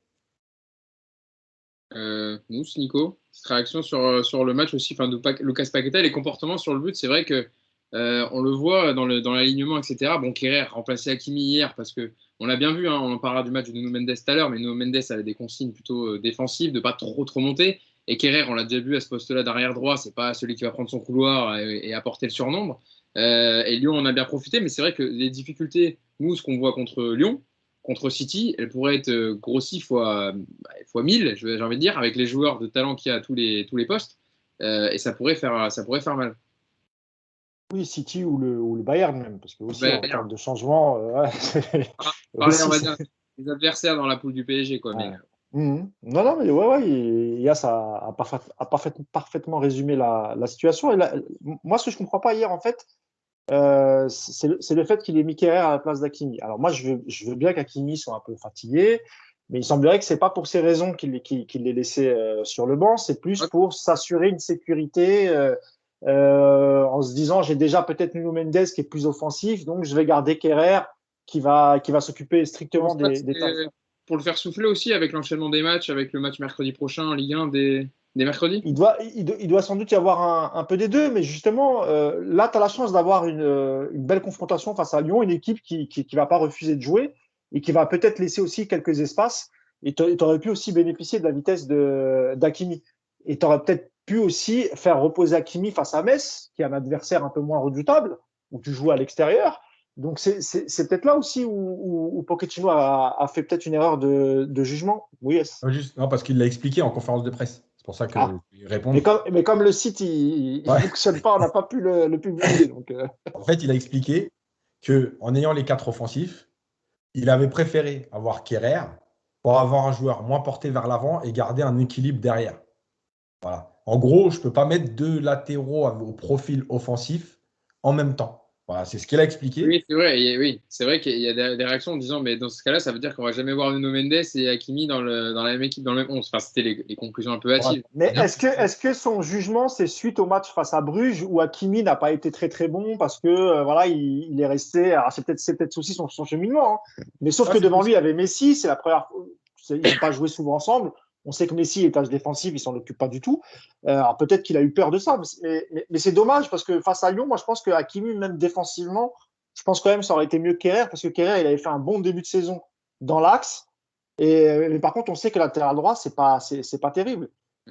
Mousse, Nico, petite réaction sur le match aussi, de Lucas Paqueta, les comportements sur le but, c'est vrai que on le voit dans l'alignement, etc. Bon, Kerrer remplacé Hakimi hier parce que on l'a bien vu, hein, on en parlera du match de Nuno Mendes tout à l'heure, mais Nuno Mendes avait des consignes plutôt défensives, de pas trop monter. Et Kerrer, on l'a déjà vu à ce poste-là d'arrière droit, c'est pas celui qui va prendre son couloir et apporter le surnombre. Et Lyon en a bien profité, mais c'est vrai que les difficultés, Mousse, qu'on voit contre Lyon, contre City, elle pourrait être grossie fois 1000, j'ai envie de dire, avec les joueurs de talent qu'il y a à tous les postes. Et ça pourrait faire mal. Oui, City ou le Bayern même, parce que aussi en Bayern. termes de changement, Pareil, on va dire les adversaires dans la poule du PSG, quoi. ouais. Mais, Non, non, mais ouais, Yas a parfaitement résumé la situation. Et moi, ce que je ne comprends pas hier, en fait, c'est le fait qu'il ait mis Kerrer à la place d'Hakimi. Alors moi, je veux bien qu'Hakimi soit un peu fatigué, mais il semblerait que c'est pas pour ces raisons qu'il l'ait laissé sur le banc, c'est plus pour s'assurer une sécurité en se disant j'ai déjà peut-être Nuno Mendes qui est plus offensif, donc je vais garder Kerrer qui va s'occuper strictement des tâches. Pour le faire souffler aussi avec l'enchaînement des matchs, avec le match mercredi prochain en Ligue 1 des mercredis. Il doit sans doute y avoir un peu des deux, mais justement, là, tu as la chance d'avoir une belle confrontation face à Lyon, une équipe qui va pas refuser de jouer et qui va peut-être laisser aussi quelques espaces. Et tu aurais pu aussi bénéficier de la vitesse d'Hakimi. Et tu aurais peut-être pu aussi faire reposer Hakimi face à Metz, qui est un adversaire un peu moins redoutable, où tu joues à l'extérieur. Donc, c'est peut-être là aussi où Pochettino a fait peut-être une erreur de jugement. Oui, yes. Non, parce qu'il l'a expliqué en conférence de presse. C'est pour ça qu'il répond. Mais comme le site, il ne fonctionne pas, on n'a pas pu le publier. Donc, En fait, il a expliqué qu'en ayant les 4 offensifs, il avait préféré avoir Kerrer pour avoir un joueur moins porté vers l'avant et garder un équilibre derrière. Voilà. En gros, je ne peux pas mettre 2 latéraux au profil offensif en même temps. Voilà, c'est ce qu'il a expliqué. Oui, c'est vrai. Oui, c'est vrai qu'il y a des réactions en disant, mais dans ce cas-là, ça veut dire qu'on va jamais voir Nuno Mendes et Hakimi dans la même équipe, dans le même 11. Enfin, c'était les conclusions un peu hâtives. Mais est-ce que son jugement, c'est suite au match face à Bruges où Hakimi n'a pas été très très bon parce que voilà, il est resté. Alors c'est peut-être aussi son cheminement. Hein. Mais sauf que devant lui, il y avait Messi. C'est la première fois. Ils n'ont pas joué souvent ensemble. On sait que Messi est tâche défensive, il s'en occupe pas du tout. Alors peut-être qu'il a eu peur de ça, mais c'est dommage parce que face à Lyon, moi je pense que Hakimi, même défensivement, je pense quand même que ça aurait été mieux que Kerrer parce que Kerrer, il avait fait un bon début de saison dans l'axe. Mais par contre, on sait que latéral droit, c'est pas terrible.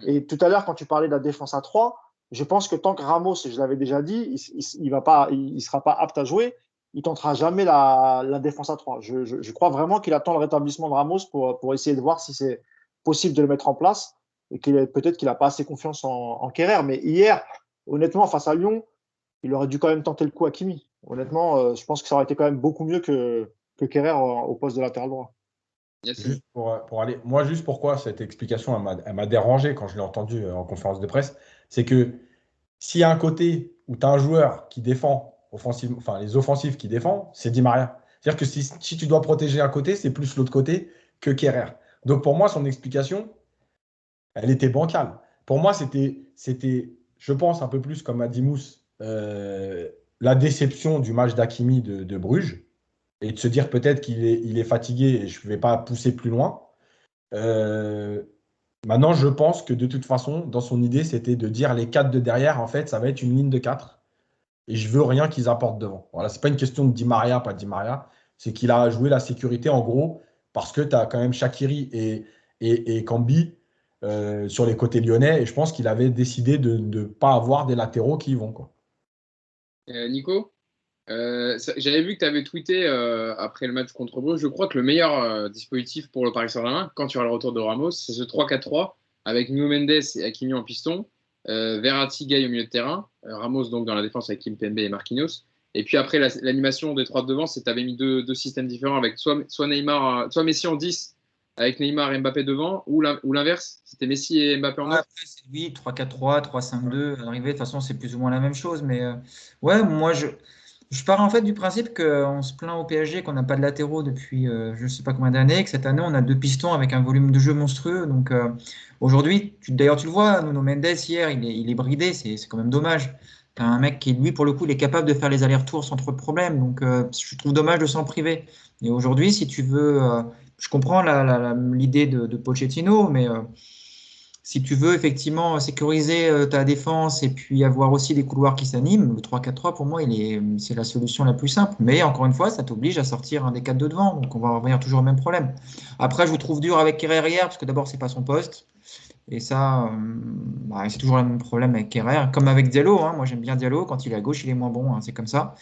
Et tout à l'heure, quand tu parlais de la défense à 3, je pense que tant que Ramos, je l'avais déjà dit, il sera pas apte à jouer. Il tentera jamais la défense à 3. Je crois vraiment qu'il attend le rétablissement de Ramos pour essayer de voir si c'est possible de le mettre en place et peut-être qu'il n'a pas assez confiance en Kerrer. Mais hier, honnêtement, face à Lyon, il aurait dû quand même tenter le coup à Kimi. Honnêtement, je pense que ça aurait été quand même beaucoup mieux que Kerrer au poste de latéral droit. Juste pour aller, moi, juste pourquoi cette explication, elle m'a dérangé quand je l'ai entendue en conférence de presse, c'est que s'il y a un côté où tu as un joueur qui défend offensivement, enfin les offensifs qui défendent, c'est Di Maria. C'est-à-dire que si tu dois protéger un côté, c'est plus l'autre côté que Kerrer. Donc pour moi, son explication, elle était bancale. Pour moi, c'était, je pense, un peu plus comme a dit Mousse, la déception du match d'Hakimi de Bruges et de se dire peut-être qu'il est fatigué et je ne vais pas pousser plus loin. Maintenant, je pense que de toute façon, dans son idée, c'était de dire les 4 de derrière, en fait, ça va être une ligne de 4 et je veux rien qu'ils apportent devant. Voilà, c'est pas une question de Di Maria, pas Di Maria, c'est qu'il a joué la sécurité en gros parce que tu as quand même Shaqiri et Cambi sur les côtés lyonnais et je pense qu'il avait décidé de ne pas avoir des latéraux qui y vont, quoi. Nico, j'avais vu que tu avais tweeté après le match contre Bruges. Je crois que le meilleur dispositif pour le Paris Saint-Germain, quand tu auras le retour de Ramos, c'est ce 3-4-3 avec Nuno Mendes et Hakimi en piston, Verratti, Gay au milieu de terrain, Ramos donc dans la défense avec Kimpembe et Marquinhos. Et puis après, l'animation des 3 de devant, c'est que tu avais mis deux systèmes différents avec soit Neymar, soit Messi en 10 avec Neymar et Mbappé devant, ou l'inverse, c'était Messi et Mbappé en 9. Après, c'est lui, 3-4-3, 3-5-2. À l'arrivée, de toute façon, c'est plus ou moins la même chose. Mais ouais, moi, je pars en fait du principe qu'on se plaint au PSG qu'on n'a pas de latéraux depuis je ne sais pas combien d'années, que cette année, on a 2 pistons avec un volume de jeu monstrueux. Donc aujourd'hui, d'ailleurs, tu le vois, Nuno Mendes, hier, il est bridé. C'est quand même dommage. Tu as un mec qui, lui, pour le coup, il est capable de faire les allers-retours sans trop de problème. Donc je trouve dommage de s'en priver. Et aujourd'hui, si tu veux. Je comprends l'idée de Pochettino, mais si tu veux effectivement sécuriser ta défense et puis avoir aussi des couloirs qui s'animent, le 3-4-3 pour moi, c'est la solution la plus simple. Mais encore une fois, ça t'oblige à sortir un des 4 de devant, donc on va revenir toujours au même problème. Après, je vous trouve dur avec Kerrer hier, parce que d'abord, c'est pas son poste. Et ça, c'est toujours le même problème avec Kerrer, comme avec Diallo. Hein. Moi, j'aime bien Diallo. Quand il est à gauche, il est moins bon. Hein. C'est comme ça.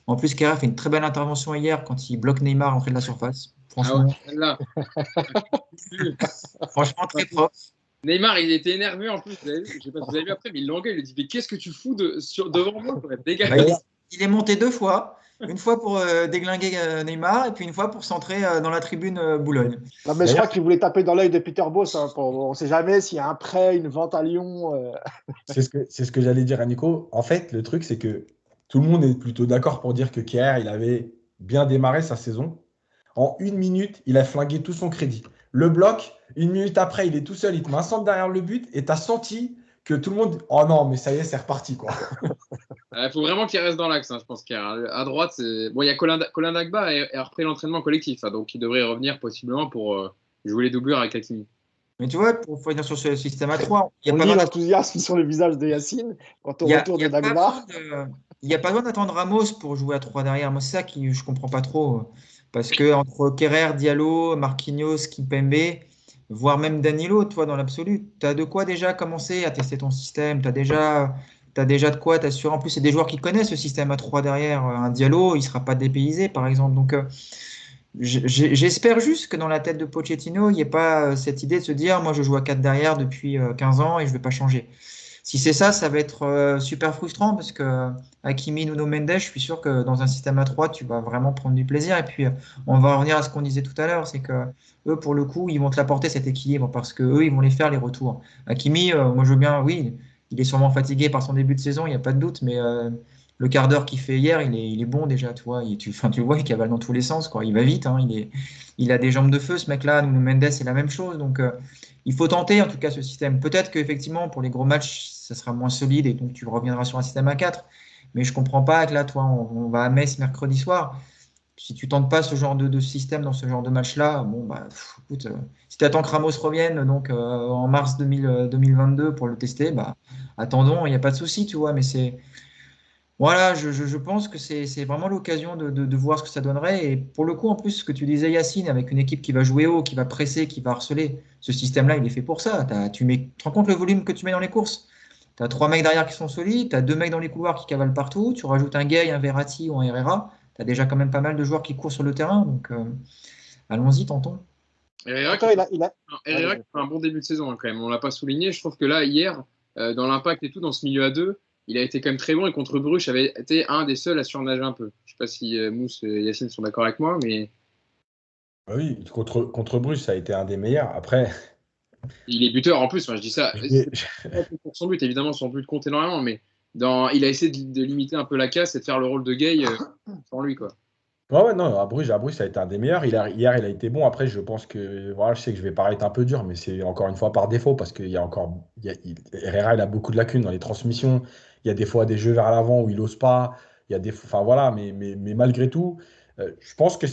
En plus, Kerrer fait une très belle intervention hier quand il bloque Neymar à l'entrée de la surface. Franchement, Celle-là. franchement très propre. Neymar, il était énervé en plus. Vous avez vu, je sais pas si vous avez vu après, mais il l'engueule. Il lui dit mais qu'est-ce que tu fous devant moi quoi, dégage. Bah, il est monté 2 fois. Une fois pour déglinguer Neymar et puis une fois pour centrer dans la tribune Boulogne. Non, mais je D'ailleurs, crois qu'il voulait taper dans l'œil de Peter Bosz. Hein, on ne sait jamais s'il y a un prêt, une vente à Lyon. c'est ce que j'allais dire à Nico. En fait, le truc, c'est que tout le monde est plutôt d'accord pour dire que Kier, il avait bien démarré sa saison. En 1 minute, il a flingué tout son crédit. Le bloc, 1 minute après, il est tout seul, il te met un centre derrière le but et tu as senti que tout le monde. Oh non, mais ça y est, c'est reparti, quoi. Il faut vraiment qu'il reste dans l'axe, hein, je pense. À droite, bon, il y a Colin Dagba a repris l'entraînement collectif, hein, donc il devrait revenir possiblement pour jouer les doublures avec Hakimi. Mais tu vois, pour revenir sur ce système à 3, il On n'y a lit pas l'enthousiasme sur le visage de Yacine quant au retour de Dagba. Il n'y a pas besoin d'attendre Ramos pour jouer à 3 derrière. Moi, c'est ça que je ne comprends pas trop. Parce que entre Kerrer, Diallo, Marquinhos, Kimpembe, voire même Danilo, toi, dans l'absolu, tu as de quoi déjà commencer à tester ton système. Tu as déjà de quoi t'assurer. En plus, c'est des joueurs qui connaissent ce système à 3 derrière. Un Diallo, il ne sera pas dépaysé, par exemple. Donc, j'espère juste que dans la tête de Pochettino, il n'y ait pas cette idée de se dire, moi, je joue à 4 derrière depuis 15 ans et je ne vais pas changer. Si c'est ça, ça va être super frustrant parce que Hakimi, Nuno Mendes, je suis sûr que dans un système à 3, tu vas vraiment prendre du plaisir. Et puis, on va revenir à ce qu'on disait tout à l'heure, c'est que eux, pour le coup, ils vont te l'apporter cet équilibre parce que eux, ils vont les faire les retours. Hakimi, moi, je veux bien, oui, il est sûrement fatigué par son début de saison, il n'y a pas de doute, mais le quart d'heure qu'il fait hier, il est bon déjà, tu vois. Tu le vois, il cavale dans tous les sens, quoi. Il va vite, hein, il a des jambes de feu, ce mec-là. Nuno Mendes, c'est la même chose. Donc, il faut tenter en tout cas ce système. Peut-être qu'effectivement, pour les gros matchs, ça sera moins solide et donc tu reviendras sur un système à 4. Mais je comprends pas que là, toi, on va à Metz mercredi soir. Si tu tentes pas ce genre de système dans ce genre de match-là, bon, bah, écoute, si tu attends que Ramos revienne donc, en mars 2022 pour le tester, bah, attendons, il n'y a pas de souci, tu vois. Mais c'est. Voilà, je pense que c'est vraiment l'occasion de voir ce que ça donnerait. Et pour le coup, en plus, ce que tu disais, Yacine, avec une équipe qui va jouer haut, qui va presser, qui va harceler, ce système-là, il est fait pour ça. Tu te rends compte le volume que tu mets dans les courses? Tu as 3 mecs derrière qui sont solides, tu as 2 mecs dans les couloirs qui cavalent partout, tu rajoutes un Gay, un Verratti ou un Herrera, tu as déjà quand même pas mal de joueurs qui courent sur le terrain. Donc, allons-y, tentons. Herrera qui Attends, Herrera qui fait un bon début de saison, hein, quand même. On ne l'a pas souligné. Je trouve que là, hier, dans l'impact et tout, dans ce milieu à deux, il a été quand même très bon et contre Bruges avait été un des seuls à surnager un peu. Je ne sais pas si Mousse et Yacine sont d'accord avec moi, mais Ah oui, contre Bruges, ça a été un des meilleurs. Après, il est buteur en plus. Enfin, je dis ça, je- c'est pas pour son but, évidemment, son but compte énormément, mais il a essayé de limiter un peu la casse et de faire le rôle de Gay sans lui, quoi. ouais, ouais, non, à Bruges, ça a été un des meilleurs. Hier, il a été bon. Après, je pense que, voilà, je sais que je vais paraître un peu dur, mais c'est encore une fois par défaut parce qu'il y a encore, Herrera, il a beaucoup de lacunes dans les transmissions. Il y a des fois des jeux vers l'avant où il n'ose pas. Il y a des, enfin voilà, mais malgré tout, je pense que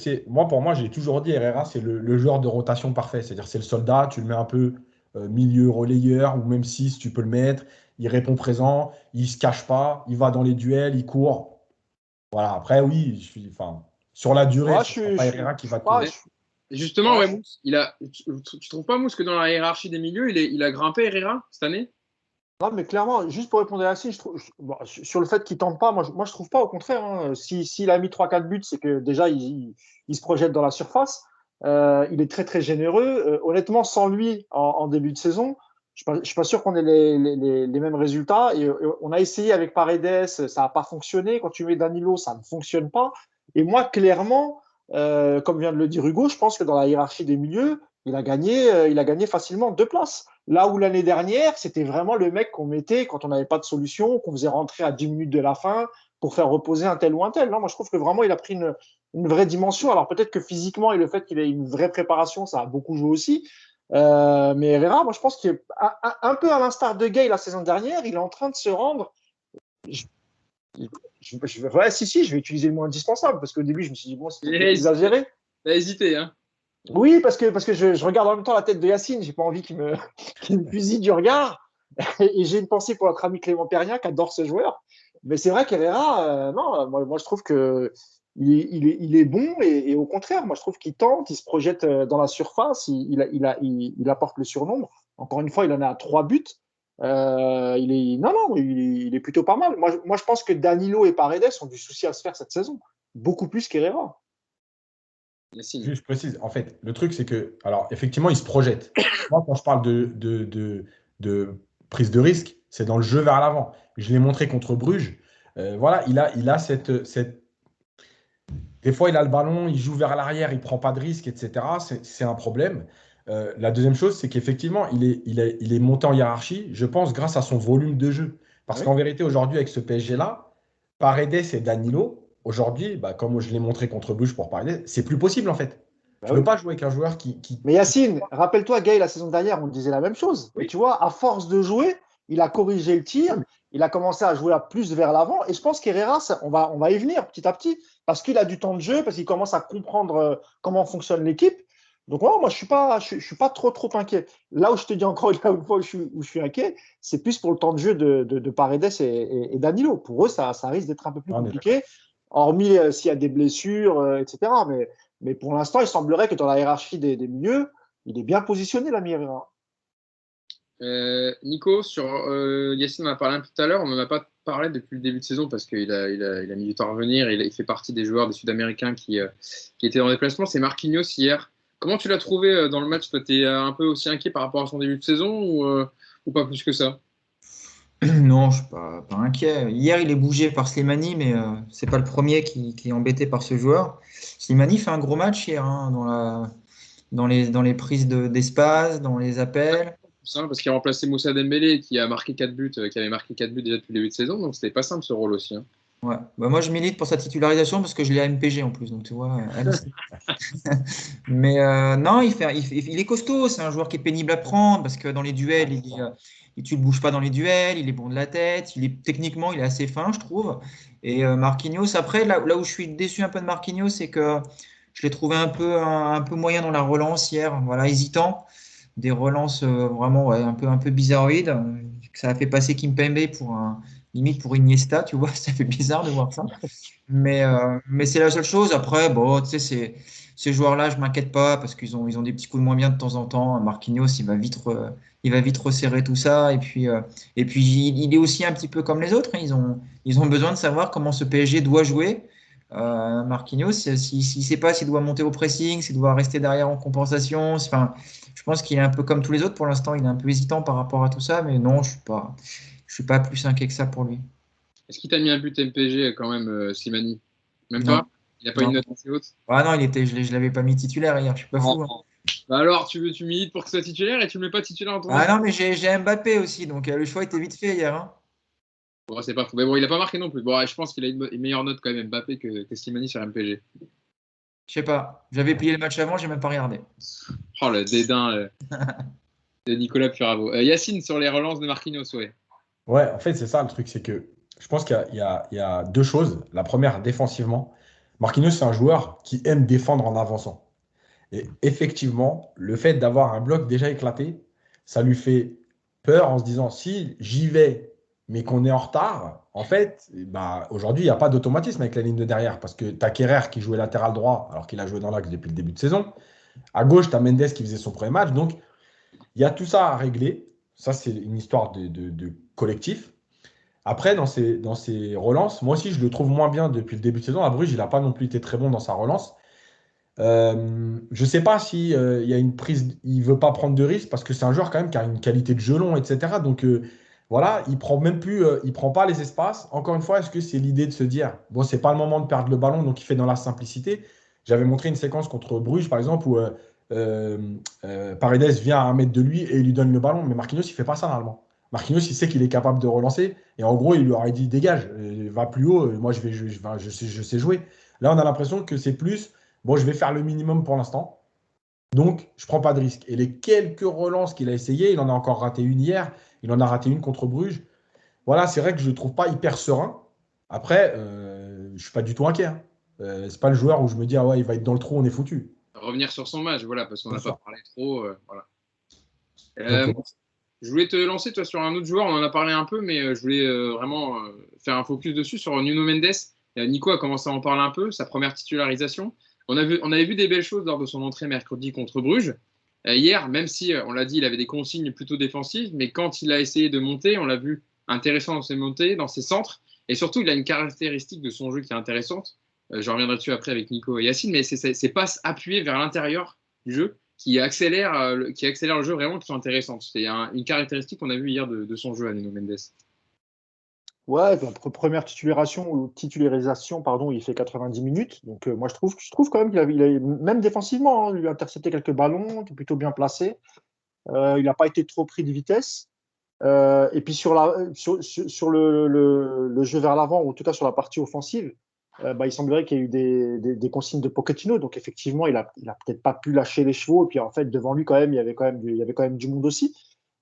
pour moi, j'ai toujours dit Herrera, c'est le joueur de rotation parfait. C'est-à-dire, c'est le soldat, tu le mets un peu milieu relayeur ou même 6, tu peux le mettre. Il répond présent, il se cache pas, il va dans les duels, il court. Voilà, après, oui, enfin. Sur la durée, moi, ce ne sera pas Herrera qui va moi, te. Justement, ouais, Mousse, tu trouves pas, Mousse, que dans la hiérarchie des milieux, il a grimpé Herrera cette année? non, mais clairement, juste pour répondre à Yacine, sur le fait qu'il ne tente pas, moi, je trouve pas, au contraire. Hein, s'il a mis 3-4 buts, c'est que déjà, il se projette dans la surface. Il est très, très généreux. Honnêtement, sans lui, en début de saison, je ne suis pas sûr qu'on ait les mêmes résultats. Et on a essayé avec Paredes, ça n'a pas fonctionné. Quand tu mets Danilo, ça ne fonctionne pas. Et moi, clairement, comme vient de le dire Hugo, je pense que dans la hiérarchie des milieux, il a gagné facilement 2 places. Là où l'année dernière, c'était vraiment le mec qu'on mettait quand on n'avait pas de solution, qu'on faisait rentrer à 10 minutes de la fin pour faire reposer un tel ou un tel. Non, moi, je trouve que vraiment, il a pris une vraie dimension. Alors peut-être que physiquement et le fait qu'il ait une vraie préparation, ça a beaucoup joué aussi. Mais Herrera, moi, je pense qu'il est un peu à l'instar de Gay la saison dernière, il est en train de se rendre. Ouais, si, je vais utiliser le mot indispensable parce qu'au début, je me suis dit, bon, c'est exagéré. T'as hésité, hein? Oui, parce que je regarde en même temps la tête de Yacine, j'ai pas envie qu'il me fusille du regard. Et j'ai une pensée pour notre ami Clément Perrien qui adore ce joueur. Mais c'est vrai qu'Herrera, non, moi je trouve que il est bon et au contraire, moi je trouve qu'il tente, il se projette dans la surface, il apporte le surnombre. Encore une fois, il en a 3 buts. Non, il est plutôt pas mal. Moi, je pense que Danilo et Paredes ont du souci à se faire cette saison, beaucoup plus qu'Herrera. Yacine. Juste, je précise. En fait, le truc, c'est que, alors, effectivement, il se projette. Moi, quand je parle de prise de risque, c'est dans le jeu vers l'avant. Je l'ai montré contre Bruges. Voilà, il a cette. Des fois, il a le ballon, il joue vers l'arrière, il ne prend pas de risque, etc. C'est un problème. La deuxième chose, c'est qu'effectivement, il est monté en hiérarchie, je pense, grâce à son volume de jeu. Parce Oui. qu'en vérité, aujourd'hui, avec ce PSG-là, Paredes et Danilo, aujourd'hui, bah, comme je l'ai montré contre Bruges pour Paredes, c'est plus possible en fait. Bah Tu ne oui. peux pas jouer avec un joueur Mais Yacine, rappelle-toi, Gay, la saison dernière, on disait la même chose. Et Oui. tu vois, à force de jouer, il a corrigé le tir, il a commencé à jouer plus vers l'avant. Et je pense qu'Herrera, on va y venir petit à petit, parce qu'il a du temps de jeu, parce qu'il commence à comprendre comment fonctionne l'équipe. Donc, ouais, moi, je suis pas trop inquiet. Là où je te dis encore une fois où je suis inquiet, c'est plus pour le temps de jeu de Paredes et Danilo. Pour eux, ça risque d'être un peu plus On est d'accord. compliqué, hormis s'il y a des blessures, etc. Mais pour l'instant, il semblerait que dans la hiérarchie des milieux, il est bien positionné, l'ami Herrera. Nico, sur Yacine en a parlé un peu tout à l'heure, on n'en a pas parlé depuis le début de saison parce qu'il il a mis du temps à revenir. Il fait partie des joueurs des Sud-Américains qui étaient en déplacement. C'est Marquinhos hier. Comment tu l'as trouvé dans le match? Toi, tu es un peu aussi inquiet par rapport à son début de saison ou pas plus que ça? Non, je ne suis pas inquiet. Hier, il est bougé par Slimani, mais c'est pas le premier qui est embêté par ce joueur. Slimani fait un gros match hier hein, dans les prises d'espace, dans les appels. Simple, parce qu'il a remplacé Moussa Dembélé qui a marqué 4 buts, qui avait marqué 4 buts déjà depuis le début de saison, donc c'était pas simple ce rôle aussi. Hein. Ouais. Bah, moi, je milite pour sa titularisation parce que je l'ai à MPG en plus. Donc, tu vois, mais non, il est costaud. C'est un joueur qui est pénible à prendre parce que dans les duels, tu ne le bouges pas dans les duels. Il est bon de la tête. Techniquement, il est assez fin, je trouve. Et Marquinhos, après, là où je suis déçu un peu de Marquinhos, c'est que je l'ai trouvé un peu moyen dans la relance hier. Voilà, hésitant. Des relances vraiment ouais, un peu bizarroïdes. Ça a fait passer Kimpembe limite pour Iniesta, tu vois. Ça fait bizarre de voir ça. Mais c'est la seule chose. Après, bon, tu sais, ces joueurs-là, je m'inquiète pas parce ils ont des petits coups de moins bien de temps en temps. Marquinhos, il va vite resserrer tout ça. Et puis il est aussi un petit peu comme les autres. Hein. Ils ont besoin de savoir comment ce PSG doit jouer. Marquinhos, s'il ne sait pas s'il doit monter au pressing, s'il doit rester derrière en compensation. Enfin, je pense qu'il est un peu comme tous les autres. Pour l'instant, il est un peu hésitant par rapport à tout ça. Mais non, je suis pas plus inquiet que ça pour lui. Est-ce qu'il t'a mis un but MPG quand même, Slimani? Même Non. pas? Il n'a pas Non. une note assez haute? Ah non, je l'avais pas mis titulaire hier, je suis pas fou. Hein. Bah alors, tu milites pour que ce soit titulaire et tu ne le mets pas titulaire en ton Ah équipe? non, mais j'ai Mbappé aussi, donc le choix était vite fait hier. Hein. Bon, c'est pas fou. Mais bon, il n'a pas marqué non plus. Bon, je pense qu'il a une meilleure note quand même Mbappé que Slimani sur MPG. Je sais pas, j'avais plié le match avant, j'ai même pas regardé. Oh, le dédain de Nicolas Puravo. Yacine, sur les relances de Marquinhos, ouais. Ouais, en fait, c'est ça le truc, c'est que je pense qu'il y a deux choses. La première, défensivement, Marquinhos, c'est un joueur qui aime défendre en avançant. Et effectivement, le fait d'avoir un bloc déjà éclaté, ça lui fait peur en se disant si j'y vais, mais qu'on est en retard, en fait, bah, aujourd'hui, il n'y a pas d'automatisme avec la ligne de derrière parce que tu as Kerrer qui jouait latéral droit alors qu'il a joué dans l'axe depuis le début de saison. À gauche, tu as Mendes qui faisait son premier match. Donc, il y a tout ça à régler. Ça, c'est une histoire de collectif. Après, dans ses relances, moi aussi, je le trouve moins bien depuis le début de saison. À Bruges, il n'a pas non plus été très bon dans sa relance. Je ne sais pas si il y a une prise, il veut pas prendre de risque parce que c'est un joueur quand même qui a une qualité de jeu long, etc. Donc voilà, il prend même plus, il prend pas les espaces. Encore une fois, est-ce que c'est l'idée de se dire bon, c'est pas le moment de perdre le ballon, donc il fait dans la simplicité. J'avais montré une séquence contre Bruges par exemple où Paredes vient à 1 mètre de lui et il lui donne le ballon, mais Marquinhos il fait pas ça normalement. Marquinhos il sait qu'il est capable de relancer et en gros il lui aurait dit dégage, va plus haut, moi je sais jouer. Là on a l'impression que c'est plus bon, je vais faire le minimum pour l'instant. Donc, je ne prends pas de risque. Et les quelques relances qu'il a essayé, il en a encore raté une hier, il en a raté une contre Bruges. Voilà, c'est vrai que je ne le trouve pas hyper serein. Après, je ne suis pas du tout inquiet. Hein. Ce n'est pas le joueur où je me dis, ah ouais, il va être dans le trou, on est foutu. Revenir sur son match, voilà, parce qu'on n'a pas parlé trop. Voilà. Donc, Je voulais te lancer, toi, sur un autre joueur. On en a parlé un peu, mais je voulais vraiment faire un focus dessus sur Nuno Mendes. Nico a commencé à en parler un peu, sa première titularisation. On avait vu des belles choses lors de son entrée mercredi contre Bruges. Hier, même si, on l'a dit, il avait des consignes plutôt défensives, mais quand il a essayé de monter, on l'a vu intéressant dans ses montées, dans ses centres. Et surtout, il a une caractéristique de son jeu qui est intéressante. je reviendrai dessus après avec Nico et Yacine, mais c'est ces passes appuyées vers l'intérieur du jeu qui accélèrent le jeu vraiment, qui sont intéressantes. C'est une caractéristique qu'on a vue hier de son jeu à Nuno Mendes. Ouais, première titularisation, pardon, il fait 90 minutes. Donc moi je trouve quand même même défensivement, il a intercepté quelques ballons, qui est plutôt bien placé. Il n'a pas été trop pris de vitesse. Et puis sur le jeu vers l'avant, ou en tout cas sur la partie offensive, il semblerait qu'il y ait eu des consignes de Pochettino. Donc effectivement, il a peut-être pas pu lâcher les chevaux. Et puis en fait, devant lui, quand même, il y avait quand même du monde aussi.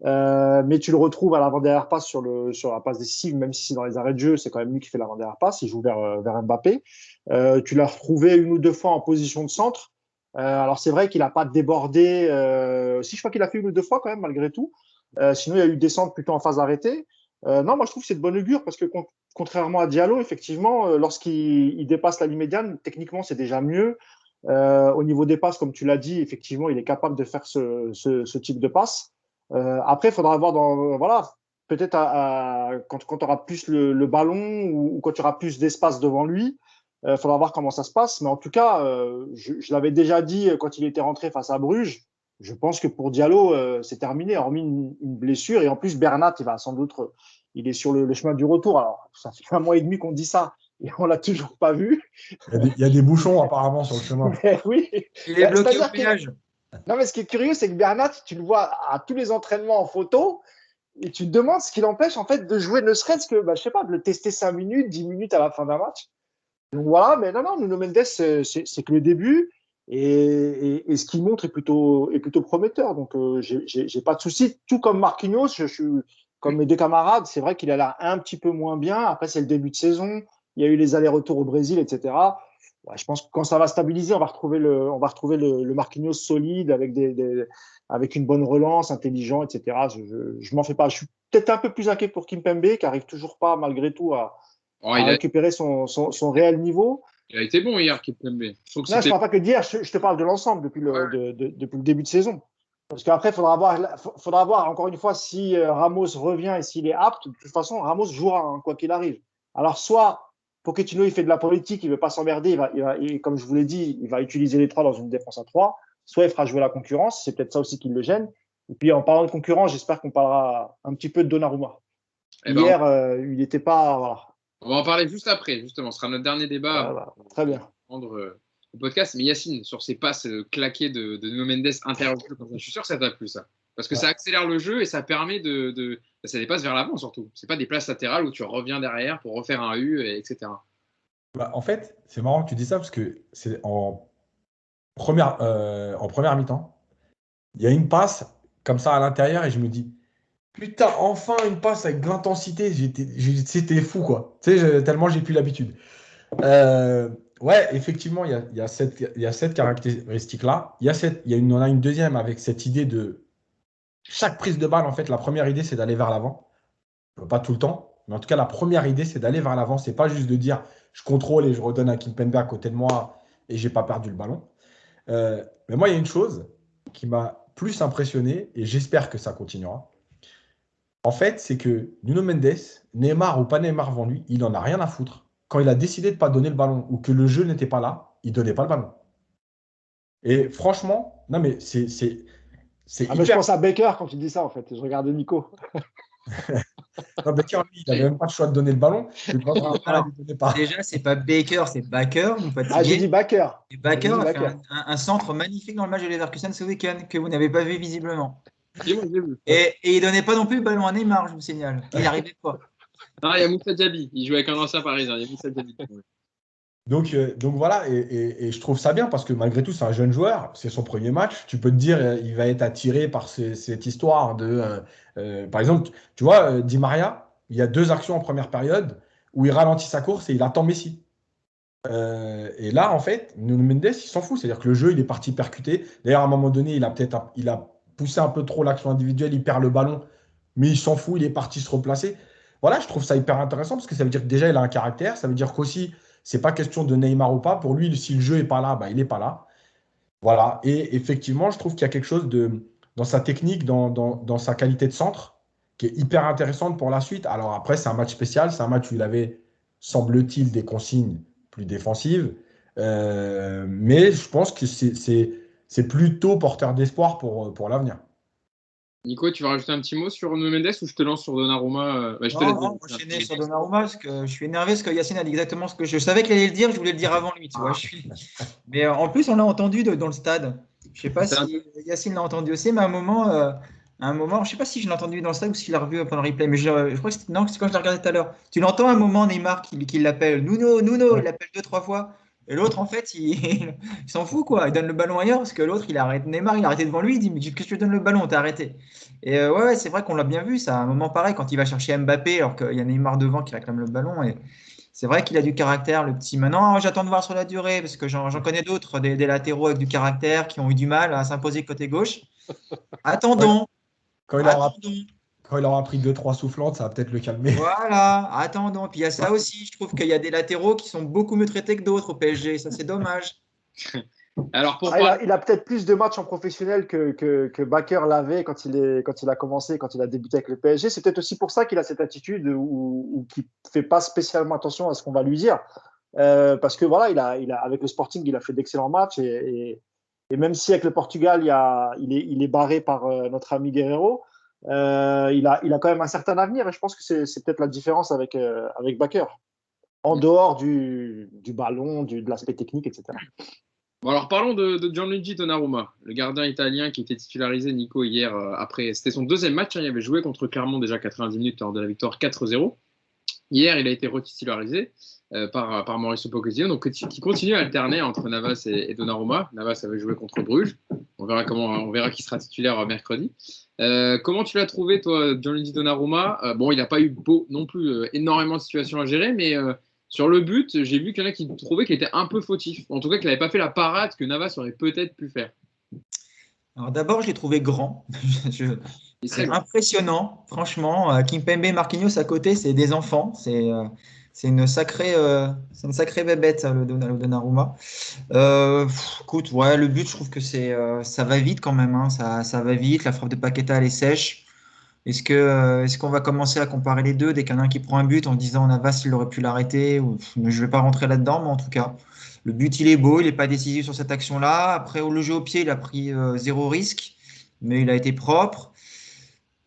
Mais tu le retrouves à l'avant-dernière passe sur la passe décisive, même si c'est dans les arrêts de jeu, c'est quand même lui qui fait l'avant-dernière passe. Il joue vers Mbappé. Tu l'as retrouvé une ou deux fois en position de centre. Alors c'est vrai qu'il n'a pas débordé. Si je crois qu'il a fait une ou deux fois quand même malgré tout. Sinon il y a eu des centres plutôt en phase arrêtée. Non, moi je trouve que c'est de bonne augure parce que contrairement à Diallo, effectivement, lorsqu'il dépasse la ligne médiane, techniquement c'est déjà mieux. Au niveau des passes, comme tu l'as dit, effectivement, il est capable de faire ce type de passe. Après, il faudra voir peut-être quand tu auras plus le ballon ou quand tu auras plus d'espace devant lui, il faudra voir comment ça se passe. Mais en tout cas, je l'avais déjà dit quand il était rentré face à Bruges, je pense que pour Diallo, c'est terminé, hormis une blessure. Et en plus, Bernat, il est sur le chemin du retour. Alors, ça fait 1 mois et demi qu'on dit ça et on l'a toujours pas vu. Il y a des bouchons apparemment sur le chemin. Mais oui. Il est bloqué au péage. Non, mais ce qui est curieux, c'est que Bernat, tu le vois à tous les entraînements en photo et tu te demandes ce qui l'empêche en fait de jouer, ne serait-ce que, je sais pas, de le tester 5 minutes, 10 minutes à la fin d'un match. Donc voilà, mais non, Nuno Mendes, c'est que le début et ce qu'il montre est plutôt prometteur. Donc j'ai pas de souci. Tout comme Marquinhos, je suis comme mes deux camarades, c'est vrai qu'il a l'air un petit peu moins bien. Après, c'est le début de saison. Il y a eu les allers-retours au Brésil, etc. Ouais, je pense que quand ça va stabiliser, on va retrouver le Marquinhos solide avec une bonne relance, intelligent, etc. Je m'en fais pas. Je suis peut-être un peu plus inquiet pour Kimpembe, qui arrive toujours pas, malgré tout, à récupérer son réel niveau. Il a été bon hier, Kimpembe. Non, je ne parle pas que d'hier, je te parle de l'ensemble depuis le début de saison. Parce qu'après, il faudra voir, encore une fois, si Ramos revient et s'il est apte. De toute façon, Ramos jouera, hein, quoi qu'il arrive. Alors, soit Pochettino, il fait de la politique, il ne veut pas s'emmerder, comme je vous l'ai dit, il va utiliser les trois dans une défense à 3, soit il fera jouer la concurrence, c'est peut-être ça aussi qui le gêne. Et puis, en parlant de concurrence, j'espère qu'on parlera un petit peu de Donnarumma. Hier, il n'était pas… Voilà. On va en parler juste après, justement. Ce sera notre dernier débat. Très bien. Le podcast. Mais Yacine, sur ces passes claquées de Nuno Mendes intérieur, je suis sûr que ça t'a plu, ça. Parce que ça accélère le jeu et ça permet ça dépasse vers l'avant, surtout. C'est pas des places latérales où tu reviens derrière pour refaire un U, etc. En fait, c'est marrant que tu dis ça parce que c'est en première mi-temps, il y a une passe comme ça à l'intérieur et je me dis putain, enfin une passe avec de l'intensité. C'était fou, quoi. Tu sais, tellement j'ai plus l'habitude. Ouais, effectivement, il y a cette caractéristique-là. On a une deuxième avec cette idée de chaque prise de balle. En fait, la première idée, c'est d'aller vers l'avant. Pas tout le temps, mais en tout cas, la première idée, c'est d'aller vers l'avant. C'est pas juste de dire je contrôle et je redonne à Kimpembe à côté de moi et j'ai pas perdu le ballon. Mais moi, il y a une chose qui m'a plus impressionné et j'espère que ça continuera. En fait, c'est que Nuno Mendes, Neymar ou pas Neymar devant lui, il n'en a rien à foutre. Quand il a décidé de ne pas donner le ballon ou que le jeu n'était pas là, il ne donnait pas le ballon. Et franchement, non mais c'est hyper… Mais je pense à Baker quand tu dis ça, en fait. Je regardais Nico. Non, Baker, lui, il n'avait même pas le choix de donner le ballon. Déjà, c'est pas Baker, c'est Bakker. J'ai dit Baker. Et Bakker a fait un centre magnifique dans le match de Leverkusen ce week-end que vous n'avez pas vu visiblement. Et il donnait pas non plus le ballon à Neymar, je vous signale. Il n'y arrivait pas. Non, il y a Moussa Diaby. Il joue avec un ancien parisien. Il y a Moussa Diaby. Donc voilà, et je trouve ça bien parce que malgré tout, c'est un jeune joueur, c'est son premier match. Tu peux te dire, il va être attiré par cette histoire de. Par exemple, tu vois, Di Maria, il y a 2 actions en première période où il ralentit sa course et il attend Messi. Et là, en fait, Nuno Mendes, il s'en fout. C'est-à-dire que le jeu, il est parti percuter. D'ailleurs, à un moment donné, il a poussé un peu trop l'action individuelle, il perd le ballon, mais il s'en fout, il est parti se replacer. Voilà, je trouve ça hyper intéressant parce que ça veut dire que déjà, il a un caractère. Ça veut dire qu'aussi, c'est pas question de Neymar ou pas. Pour lui, si le jeu n'est pas là, il n'est pas là. Voilà. Et effectivement, je trouve qu'il y a quelque chose dans sa technique, dans sa qualité de centre, qui est hyper intéressante pour la suite. Alors après, c'est un match spécial. C'est un match où il avait, semble-t-il, des consignes plus défensive. Mais je pense que c'est plutôt porteur d'espoir pour l'avenir. Nico, tu vas rajouter un petit mot sur Nuno Mendes ou je te lance sur Donnarumma? Je te Non, laisse non, moi, je suis né sur Donnarumma parce que je suis énervé parce que Yacine a dit exactement ce que je savais qu'il allait le dire, je voulais le dire avant lui, tu vois. Mais en plus, on l'a entendu dans le stade. Je sais pas si Yacine l'a entendu aussi, mais à un moment, je sais pas si je l'ai entendu dans le stade ou s'il l'a revu pendant le replay, mais je crois que c'est quand je l'ai regardé tout à l'heure. Tu l'entends à un moment, Neymar, qui l'appelle Nuno, Nuno, il l'appelle 2-3 fois. Et l'autre, en fait, il s'en fout, quoi. Il donne le ballon ailleurs parce que l'autre, Neymar, il a arrêté devant lui. Il dit, mais qu'est-ce que tu donnes le ballon? T'as arrêté. Et ouais, c'est vrai qu'on l'a bien vu. Ça, à un moment pareil, quand il va chercher Mbappé, alors qu'il y a Neymar devant qui réclame le ballon. Et c'est vrai qu'il a du caractère, le petit. Maintenant, j'attends de voir sur la durée parce que j'en connais d'autres, des latéraux avec du caractère qui ont eu du mal à s'imposer côté gauche. Attendons. Quand il aura pris 2-3 soufflantes, ça va peut-être le calmer. Voilà, attendons. Puis il y a ça aussi. Je trouve qu'il y a des latéraux qui sont beaucoup mieux traités que d'autres au PSG. Ça, c'est dommage. Alors il a peut-être plus de matchs en professionnel que Bakker l'avait quand il a commencé, quand il a débuté avec le PSG. C'est peut-être aussi pour ça qu'il a cette attitude ou qu'il ne fait pas spécialement attention à ce qu'on va lui dire. Parce que voilà, avec le Sporting, il a fait d'excellents matchs et même si avec le Portugal, il est barré par notre ami Guerreiro, il a quand même un certain avenir et je pense que c'est peut-être la différence avec Bakker. En dehors du ballon, de l'aspect technique, etc. Bon, alors parlons de Gianluigi Donnarumma, le gardien italien qui était titularisé, Nico, hier après. C'était son deuxième match, il avait joué contre Clermont déjà 90 minutes lors de la victoire 4-0. Hier, il a été retitularisé par Mauricio Pochettino, donc qui continue à alterner entre Navas et Donnarumma. Navas avait joué contre Bruges. On verra qui sera titulaire mercredi. Comment tu l'as trouvé, toi, Gianluigi Donnarumma? Bon, il n'a pas eu non plus énormément de situations à gérer, mais sur le but, j'ai vu qu'il y en a qui trouvaient qu'il était un peu fautif. En tout cas, qu'il n'avait pas fait la parade que Navas aurait peut-être pu faire. Alors d'abord, je l'ai trouvé grand. C'est impressionnant, franchement. Kimpembe et Marquinhos à côté, c'est des enfants. C'est une sacrée bébête, le Donnarumma. Écoute, ouais, le but, je trouve que ça va vite quand même. Hein. Ça va vite. La frappe de Paqueta, elle est sèche. Est-ce qu'on va commencer à comparer les deux dès qu'il y en a un qui prend un but en disant Navas, il aurait pu l'arrêter je ne vais pas rentrer là-dedans, mais en tout cas, le but, il est beau. Il n'est pas décisif sur cette action-là. Après, le jeu au pied, il a pris zéro risque, mais il a été propre.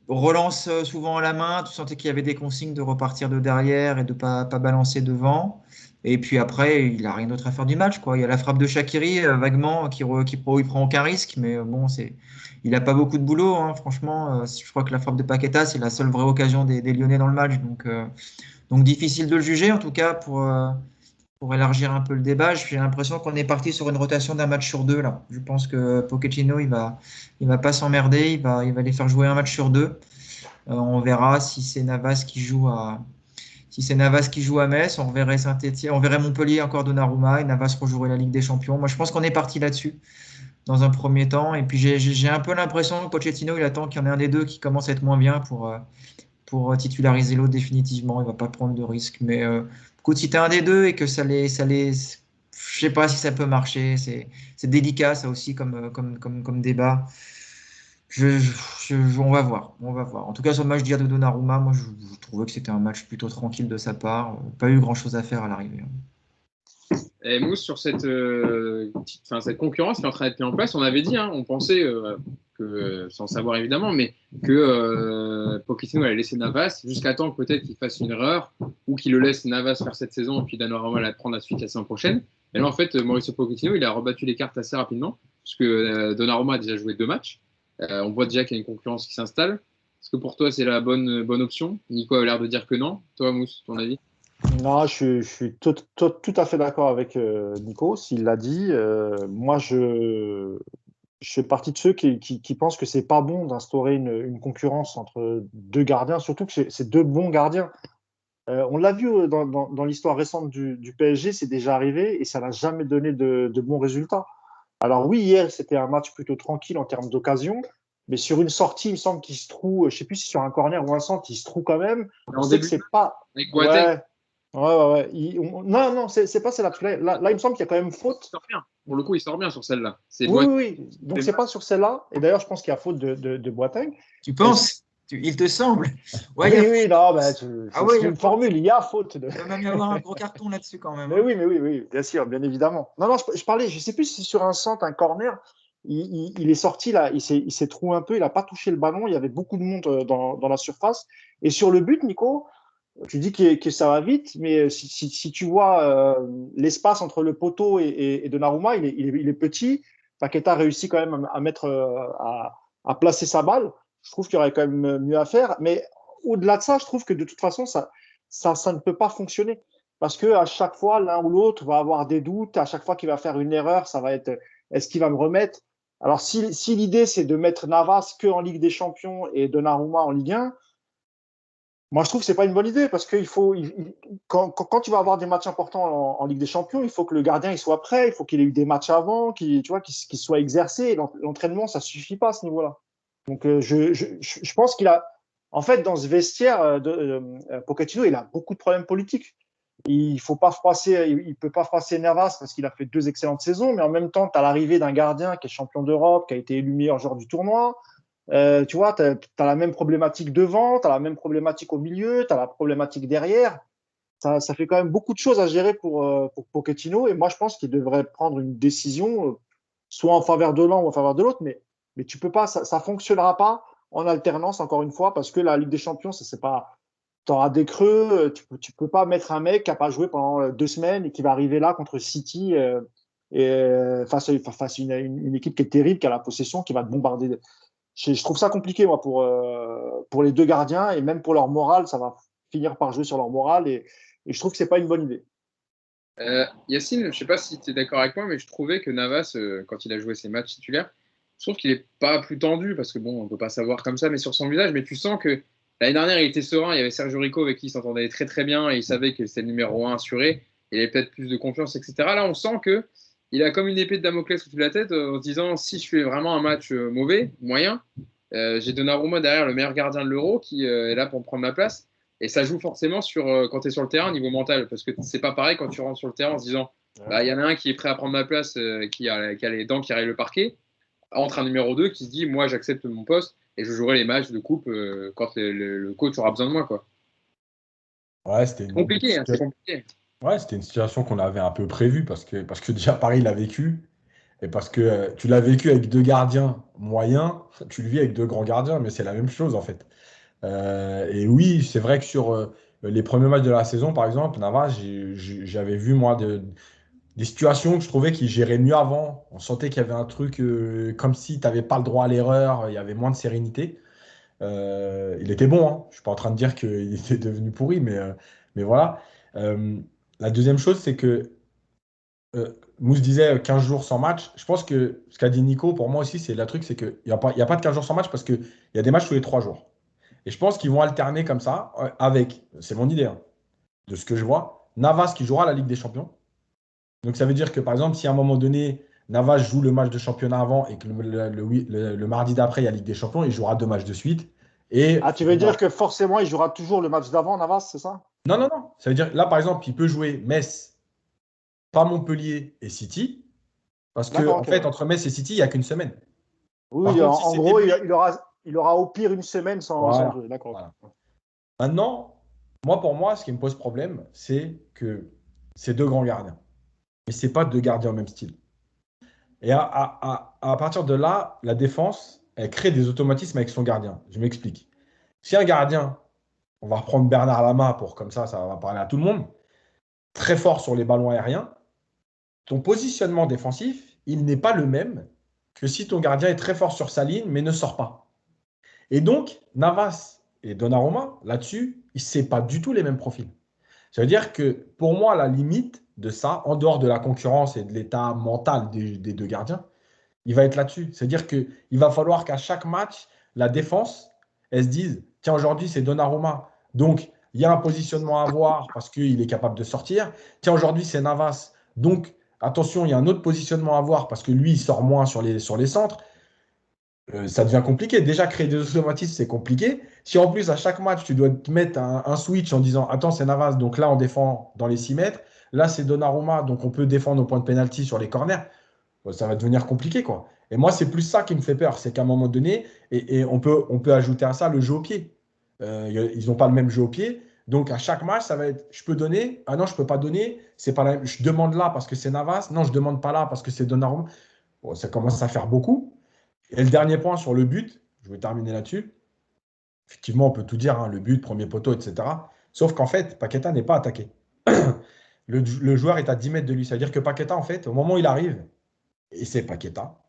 Relance souvent à la main, tu sentais qu'il y avait des consignes de repartir de derrière et de ne pas balancer devant. Et puis après, il n'a rien d'autre à faire du match, quoi. Il y a la frappe de Shaqiri, vaguement, il prend aucun risque, mais bon, il n'a pas beaucoup de boulot, hein, franchement. Je crois que la frappe de Paqueta, c'est la seule vraie occasion des Lyonnais dans le match. Donc difficile de le juger, en tout cas, pour élargir un peu le débat. J'ai l'impression qu'on est parti sur une rotation d'un match sur deux, là. Je pense que Pochettino, il va pas s'emmerder, il va les faire jouer un match sur deux. On verra si c'est Navas qui joue à Metz, on verrait Saint-Etienne, on verrait Montpellier encore Donnarumma et Navas rejouerait la Ligue des Champions. Moi, je pense qu'on est parti là-dessus dans un premier temps. Et puis, j'ai un peu l'impression que Pochettino, il attend qu'il y en ait un des deux qui commence à être moins bien pour titulariser l'autre définitivement. Il ne va pas prendre de risques. Mais écoute, si tu es un des deux et que je ne sais pas si ça peut marcher. C'est délicat, ça aussi, comme débat. On va voir. En tout cas, sur le match d'hier de Donnarumma, moi, je trouvais que c'était un match plutôt tranquille de sa part. Pas eu grand-chose à faire à l'arrivée. Et Mousse, sur cette concurrence qui est en train d'être mise en place, on avait dit, on pensait, sans savoir évidemment, mais que Pochettino allait laisser Navas jusqu'à temps que peut-être qu'il fasse une erreur ou qu'il le laisse Navas faire cette saison et puis Donnarumma la prendre la suite la saison prochaine. Et là, en fait, Mauricio Pochettino, il a rebattu les cartes assez rapidement puisque Donnarumma a déjà joué 2 matchs. On voit déjà qu'il y a une concurrence qui s'installe. Est-ce que pour toi, c'est la bonne option? Nico a l'air de dire que non. Toi, Mousse, ton avis? Non, je suis tout à fait d'accord avec Nico, s'il l'a dit. Moi, je fais partie de ceux qui pensent que c'est pas bon d'instaurer une concurrence entre deux gardiens, surtout que c'est 2 bons gardiens. On l'a vu dans l'histoire récente du PSG, c'est déjà arrivé et ça n'a jamais donné de bons résultats. Alors oui, hier, c'était un match plutôt tranquille en termes d'occasion, mais sur une sortie, il me semble qu'il se trouve, je ne sais plus si sur un corner ou un centre, il se trouve quand même. On sait que c'est pas… Avec Boateng. Ouais. Non, c'est pas celle-là. Là, il me semble qu'il y a quand même faute. Il sort bien. Pour le coup, il sort bien sur celle-là. Oui. Donc, c'est pas sur celle-là. Et d'ailleurs, je pense qu'il y a faute de Boateng. Tu penses? Il te semble. Ouais, oui, non, bah, c'est une formule, il y a faute. Il va même y avoir un gros carton là-dessus quand même. Mais oui, bien sûr, bien évidemment. Non, je parlais, je ne sais plus si sur un centre, un corner, il est sorti là, il s'est troué un peu, il n'a pas touché le ballon, il y avait beaucoup de monde dans la surface. Et sur le but, Nico, tu dis que ça va vite, mais si tu vois l'espace entre le poteau et Donnarumma, il est petit. Paqueta a réussi quand même à mettre, à placer sa balle. Je trouve qu'il y aurait quand même mieux à faire. Mais au-delà de ça, je trouve que de toute façon, ça ne peut pas fonctionner. Parce que à chaque fois, l'un ou l'autre va avoir des doutes. À chaque fois qu'il va faire une erreur, ça va être est-ce qu'il va me remettre? Alors, si l'idée, c'est de mettre Navas que en Ligue des Champions et Donnarumma en Ligue 1, moi, je trouve que c'est pas une bonne idée parce que quand tu vas avoir des matchs importants en Ligue des Champions, il faut que le gardien il soit prêt, il faut qu'il ait eu des matchs avant, qu'il soit exercé. L'entraînement, ça suffit pas à ce niveau-là. Donc, je pense qu'il a, en fait, dans ce vestiaire Pochettino, il a beaucoup de problèmes politiques. Il peut pas froisser Navas parce qu'il a fait 2 excellentes saisons, mais en même temps, tu as l'arrivée d'un gardien qui est champion d'Europe, qui a été élu meilleur joueur du tournoi. Tu vois, tu as la même problématique devant, tu as la même problématique au milieu, tu as la problématique derrière. Ça fait quand même beaucoup de choses à gérer pour Pochettino. Et moi, je pense qu'il devrait prendre une décision, soit en faveur de l'un ou en faveur de l'autre. Mais tu peux pas, ça fonctionnera pas en alternance, encore une fois, parce que la Ligue des Champions, ça c'est pas. Tu auras des creux. Tu peux pas mettre un mec qui n'a pas joué pendant 2 semaines et qui va arriver là contre City face à une équipe qui est terrible, qui a la possession, qui va te bombarder. Je trouve ça compliqué, moi, pour les 2 gardiens et même pour leur morale, ça va finir par jouer sur leur morale et je trouve que c'est pas une bonne idée. Yacine, je ne sais pas si tu es d'accord avec moi, mais je trouvais que Navas, quand il a joué ses matchs titulaires, je trouve qu'il n'est pas plus tendu parce que bon, on ne peut pas savoir comme ça, mais sur son visage, mais tu sens que l'année dernière, il était serein. Il y avait Sergio Rico avec qui il s'entendait très très bien et il savait que c'était le numéro 1 assuré. Il avait peut-être plus de confiance, etc. Là, on sent que il a comme une épée de Damoclès au-dessus de la tête en se disant si je fais vraiment un match mauvais, moyen, j'ai Donnarumma derrière le meilleur gardien de l'Euro qui est là pour me prendre ma place. Et ça joue forcément sur quand tu es sur le terrain, niveau mental. Parce que c'est pas pareil quand tu rentres sur le terrain en se disant il y en a un qui est prêt à prendre ma place, qui a les dents qui rayent le parquet, entre un numéro 2 qui se dit moi j'accepte mon poste et je jouerai les matchs de coupe quand le coach aura besoin de moi. Quoi. Ouais, c'était compliqué, hein, c'est compliqué. Ouais, c'était une situation qu'on avait un peu prévue parce que déjà Paris l'a vécu et parce que tu l'as vécu avec 2 gardiens moyens, tu le vis avec 2 grands gardiens, mais c'est la même chose en fait. Et oui, c'est vrai que sur les premiers matchs de la saison, par exemple, Navas, j'avais vu moi des situations que je trouvais qu'il gérait mieux avant. On sentait qu'il y avait un truc comme si tu n'avais pas le droit à l'erreur, il y avait moins de sérénité. Il était bon, hein. Je ne suis pas en train de dire qu'il était devenu pourri, mais voilà. La deuxième chose, c'est que Mousse disait 15 jours sans match. Je pense que ce qu'a dit Nico, pour moi aussi, c'est le truc, c'est qu'il n'y a pas de 15 jours sans match parce qu'il y a des matchs tous les 3 jours. Et je pense qu'ils vont alterner comme ça avec, c'est mon idée, hein, de ce que je vois, Navas qui jouera la Ligue des Champions. Donc ça veut dire que par exemple, si à un moment donné, Navas joue le match de championnat avant et que le mardi d'après, il y a Ligue des Champions, il jouera 2 matchs de suite. Et, tu veux dire que forcément, il jouera toujours le match d'avant, Navas, c'est ça? Non. Ça veut dire, là, par exemple, il peut jouer Metz, pas Montpellier et City. Parce que, en fait, entre Metz et City, il n'y a qu'une semaine. Oui, contre, en gros, il aura au pire une semaine sans jouer. D'accord. Voilà. Maintenant, pour moi, ce qui me pose problème, c'est que c'est 2 grands gardiens. Mais ce n'est pas 2 gardiens au même style. Et à partir de là, la défense, elle crée des automatismes avec son gardien. Je m'explique. Si un gardien, on va reprendre Bernard Lama pour comme ça va parler à tout le monde, très fort sur les ballons aériens, ton positionnement défensif, il n'est pas le même que si ton gardien est très fort sur sa ligne, mais ne sort pas. Et donc, Navas et Donnarumma, là-dessus, ce n'est pas du tout les mêmes profils. Ça veut dire que, pour moi, la limite de ça, en dehors de la concurrence et de l'état mental des 2 gardiens, il va être là-dessus. C'est-à-dire qu'il va falloir qu'à chaque match, la défense, elle se dise, tiens, aujourd'hui, c'est Donnarumma. Donc, il y a un positionnement à avoir parce qu'il est capable de sortir. Tiens, aujourd'hui, c'est Navas. Donc, attention, il y a un autre positionnement à avoir parce que lui, il sort moins sur les centres. Ça devient compliqué. Déjà, créer des automatismes, c'est compliqué. Si en plus, à chaque match, tu dois te mettre un switch en disant, attends, c'est Navas, donc là, on défend dans les 6 mètres. Là, c'est Donnarumma, donc on peut défendre au point de pénalty sur les corners. ça va devenir compliqué, quoi. Et moi, c'est plus ça qui me fait peur. C'est qu'à un moment donné, et on peut ajouter à ça le jeu au pied. Ils n'ont pas le même jeu au pied. Donc, à chaque match, ça va être, je peux donner. Ah non, je ne peux pas donner. C'est pas je demande là parce que c'est Navas. Non, je ne demande pas là parce que c'est Donnarumma. Bon, ça commence à faire beaucoup. Et le dernier point sur le but, je vais terminer là-dessus. Effectivement, on peut tout dire, hein, le but, premier poteau, etc. Sauf qu'en fait, Paqueta n'est pas attaqué. Le joueur est à 10 mètres de lui. C'est-à-dire que Paqueta, en fait, au moment où il arrive, et c'est Paqueta,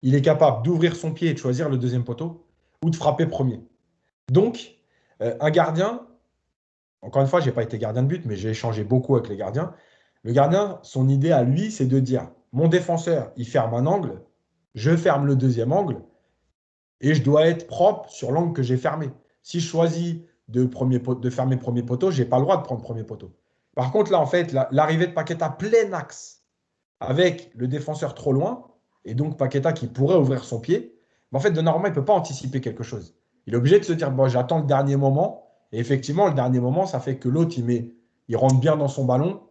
il est capable d'ouvrir son pied et de choisir le deuxième poteau ou de frapper premier. Donc, un gardien, encore une fois, je n'ai pas été gardien de but, mais j'ai échangé beaucoup avec les gardiens. Le gardien, son idée à lui, c'est de dire, mon défenseur, il ferme un angle, je ferme le deuxième angle, et je dois être propre sur l'angle que j'ai fermé. Si je choisis de fermer premier poteau, je n'ai pas le droit de prendre premier poteau. Par contre, là, en fait, l'arrivée de Paqueta plein axe, avec le défenseur trop loin, et donc Paqueta qui pourrait ouvrir son pied, mais en fait, Donnarumma, il ne peut pas anticiper quelque chose. Il est obligé de se dire, bon, j'attends le dernier moment, et effectivement, le dernier moment, ça fait que l'autre, il rentre bien dans son ballon.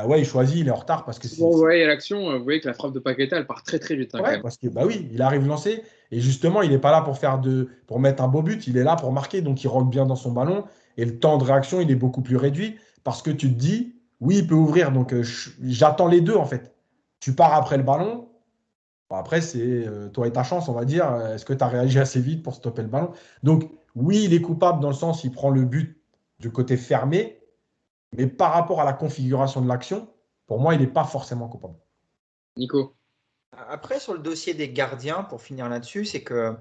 Ouais, il choisit, il est en retard parce que Bon, vous voyez l'action, vous voyez que la frappe de Paqueta, elle part très très vite. Hein, quand ouais, même. parce que bah oui, il arrive lancé, et justement, il n'est pas là pour mettre un beau but, il est là pour marquer, donc il rentre bien dans son ballon, et le temps de réaction, il est beaucoup plus réduit, parce que tu te dis, oui, il peut ouvrir, donc j'attends les deux, en fait. Tu pars après le ballon. Bon, après, c'est toi et ta chance, on va dire. Est-ce que tu as réagi assez vite pour stopper le ballon? Donc, oui, il est coupable dans le sens, il prend le but du côté fermé, mais par rapport à la configuration de l'action, pour moi, il n'est pas forcément coupable. Nico. Après, sur le dossier des gardiens, pour finir là-dessus, c'est que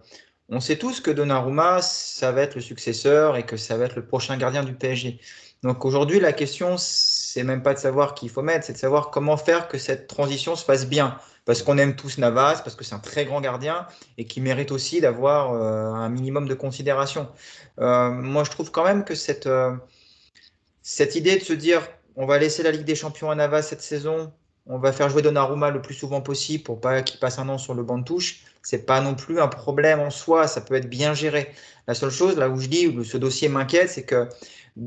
on sait tous que Donnarumma, ça va être le successeur et que ça va être le prochain gardien du PSG. Donc aujourd'hui, la question, c'est même pas de savoir qui il faut mettre, c'est de savoir comment faire que cette transition se fasse bien. Parce qu'on aime tous Navas, parce que c'est un très grand gardien et qui mérite aussi d'avoir un minimum de considération. Moi, je trouve quand même que cette idée de se dire, on va laisser la Ligue des Champions à Navas cette saison, on va faire jouer Donnarumma le plus souvent possible pour pas qu'il passe un an sur le banc de touche, c'est pas non plus un problème en soi, ça peut être bien géré. La seule chose, là où je dis, où ce dossier m'inquiète, c'est que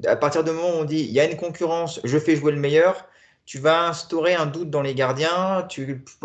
à partir du moment où on dit, il y a une concurrence, je fais jouer le meilleur, tu vas instaurer un doute dans les gardiens.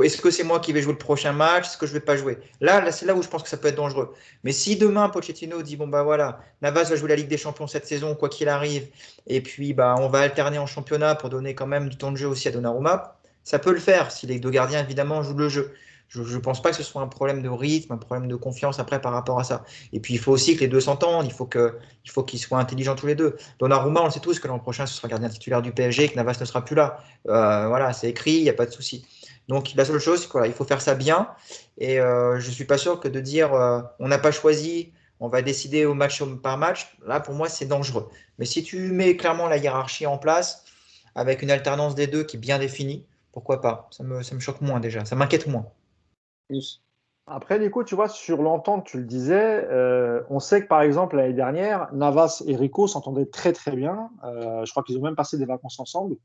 Est-ce que c'est moi qui vais jouer le prochain match? Est-ce que je vais pas jouer? Là, c'est là où je pense que ça peut être dangereux. Mais si demain, Pochettino dit, bon, bah voilà, Navas va jouer la Ligue des Champions cette saison, quoi qu'il arrive, et puis bah, on va alterner en championnat pour donner quand même du temps de jeu aussi à Donnarumma, ça peut le faire si les deux gardiens, évidemment, jouent le jeu. Je ne pense pas que ce soit un problème de rythme, un problème de confiance après par rapport à ça. Et puis, il faut aussi que les deux s'entendent, il faut qu'ils soient intelligents tous les deux. Donnarumma, on le sait tous que l'an prochain, ce sera gardien titulaire du PSG, que Navas ne sera plus là. Voilà, c'est écrit, il n'y a pas de souci. Donc, la seule chose, c'est qu'il faut faire ça bien. Et je ne suis pas sûr que de dire on n'a pas choisi, on va décider au match par match, là, pour moi, c'est dangereux. Mais si tu mets clairement la hiérarchie en place, avec une alternance des deux qui est bien définie, pourquoi pas? Ça me choque moins déjà, ça m'inquiète moins. Yes. Après, Nico, tu vois, sur l'entente, tu le disais, on sait que par exemple, l'année dernière, Navas et Rico s'entendaient très très bien. Je crois qu'ils ont même passé des vacances ensemble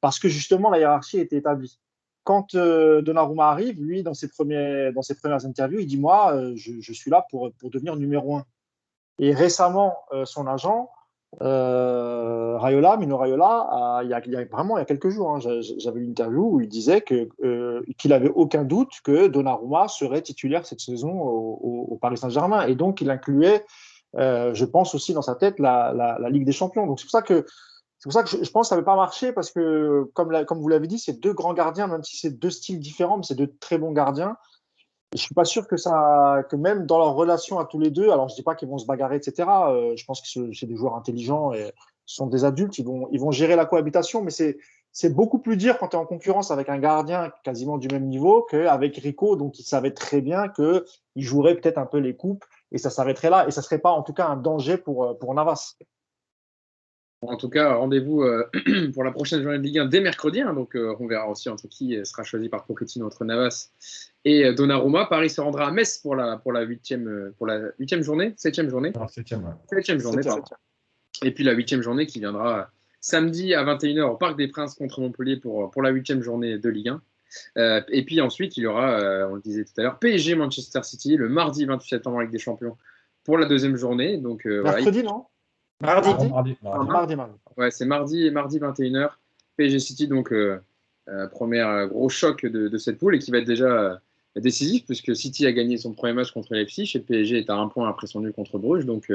parce que justement, la hiérarchie était établie. Quand Donnarumma arrive, lui, dans ses premières interviews, il dit, moi, je suis là pour devenir numéro un. Et récemment, son agent, Mino Raiola, il y a vraiment il y a quelques jours, hein, j'avais une interview où il disait qu'il n'avait aucun doute que Donnarumma serait titulaire cette saison au Paris Saint-Germain. Et donc, il incluait, je pense aussi dans sa tête, la Ligue des Champions. Donc, c'est pour ça que je pense que ça n'avait pas marché parce que, comme vous l'avez dit, c'est deux grands gardiens, même si c'est deux styles différents, mais c'est deux très bons gardiens. Et je suis pas sûr que même dans leur relation à tous les deux, alors je dis pas qu'ils vont se bagarrer, etc. Je pense que c'est des joueurs intelligents et ce sont des adultes, ils vont gérer la cohabitation, mais c'est beaucoup plus dur quand tu es en concurrence avec un gardien quasiment du même niveau qu'avec Rico, donc il savait très bien qu'il jouerait peut-être un peu les coupes et ça s'arrêterait là et ça serait pas en tout cas un danger pour Navas. En tout cas, rendez-vous pour la prochaine journée de Ligue 1 dès mercredi. Hein, donc, on verra aussi entre qui sera choisi par Pochettino, entre Navas et Donnarumma. Paris se rendra à Metz pour la huitième journée, septième journée. Non, septième, ouais. Septième journée, pardon. Et puis la huitième journée qui viendra samedi à 21h au Parc des Princes contre Montpellier pour la huitième journée de Ligue 1. Et puis ensuite, il y aura, on le disait tout à l'heure, PSG Manchester City le mardi 28 septembre avec des champions pour la deuxième journée. Donc, mercredi, voilà. non? Mardi. Mardi. Ouais, c'est mardi 21h. PSG City, donc Premier gros choc de cette poule et qui va être déjà décisif puisque City a gagné son premier match contre Leipzig et le PSG est à 1 point après son nul contre Bruges. Donc,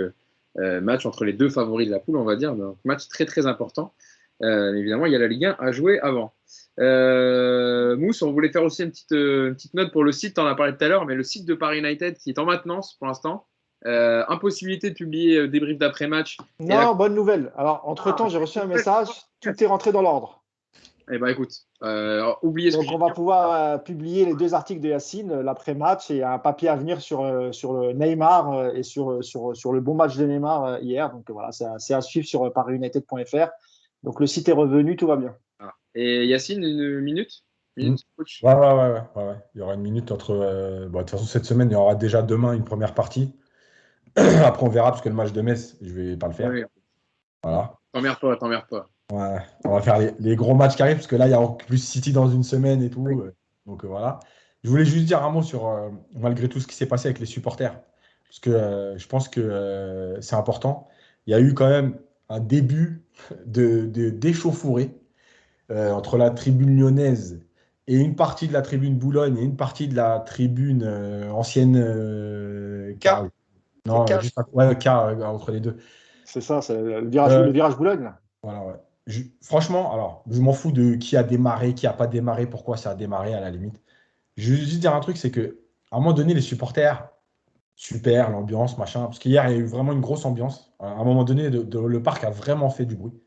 match entre les deux favoris de la poule, on va dire. Donc, match très, très important. Évidemment, il y a la Ligue 1 à jouer avant. Mousse, on voulait faire aussi une petite note pour le site, tu en as parlé tout à l'heure, mais le site de Paris United qui est en maintenance pour l'instant. Impossibilité de publier débrief d'après-match. Non, bonne nouvelle. Alors, entre-temps, j'ai reçu un message, tout est rentré dans l'ordre. Eh bien, écoute, oubliez ce que Donc, on va pouvoir publier les 2 articles de Yacine, l'après-match, et un papier à venir sur le Neymar et sur le bon match de Neymar hier. Donc, voilà, c'est à suivre sur parisunited.fr. Donc, le site est revenu, tout va bien. Ah. Et Yacine, une minute, coach. Ouais. Il y aura une minute entre. De toute façon, cette semaine, il y aura déjà demain une première partie. Après, on verra, parce que le match de Metz, je ne vais pas le faire. Oui. Voilà. T'emmerdes pas. Ouais, on va faire les gros matchs qui arrivent, parce que là, il y a en plus City dans une semaine et tout. Oui. Donc voilà. Je voulais juste dire un mot sur, malgré tout ce qui s'est passé avec les supporters, parce que je pense que c'est important. Il y a eu quand même un début d'échauffourée entre la tribune lyonnaise et une partie de la tribune Boulogne et une partie de la tribune ancienne K. Non, juste K entre les deux. C'est ça, c'est le virage Boulogne. Là. Voilà, ouais. Franchement, alors, je m'en fous de qui a démarré, qui n'a pas démarré, pourquoi ça a démarré à la limite. Je veux juste dire un truc, c'est que à un moment donné, les supporters, super, l'ambiance, machin, parce qu'hier, il y a eu vraiment une grosse ambiance. À un moment donné, le parc a vraiment fait du bruit.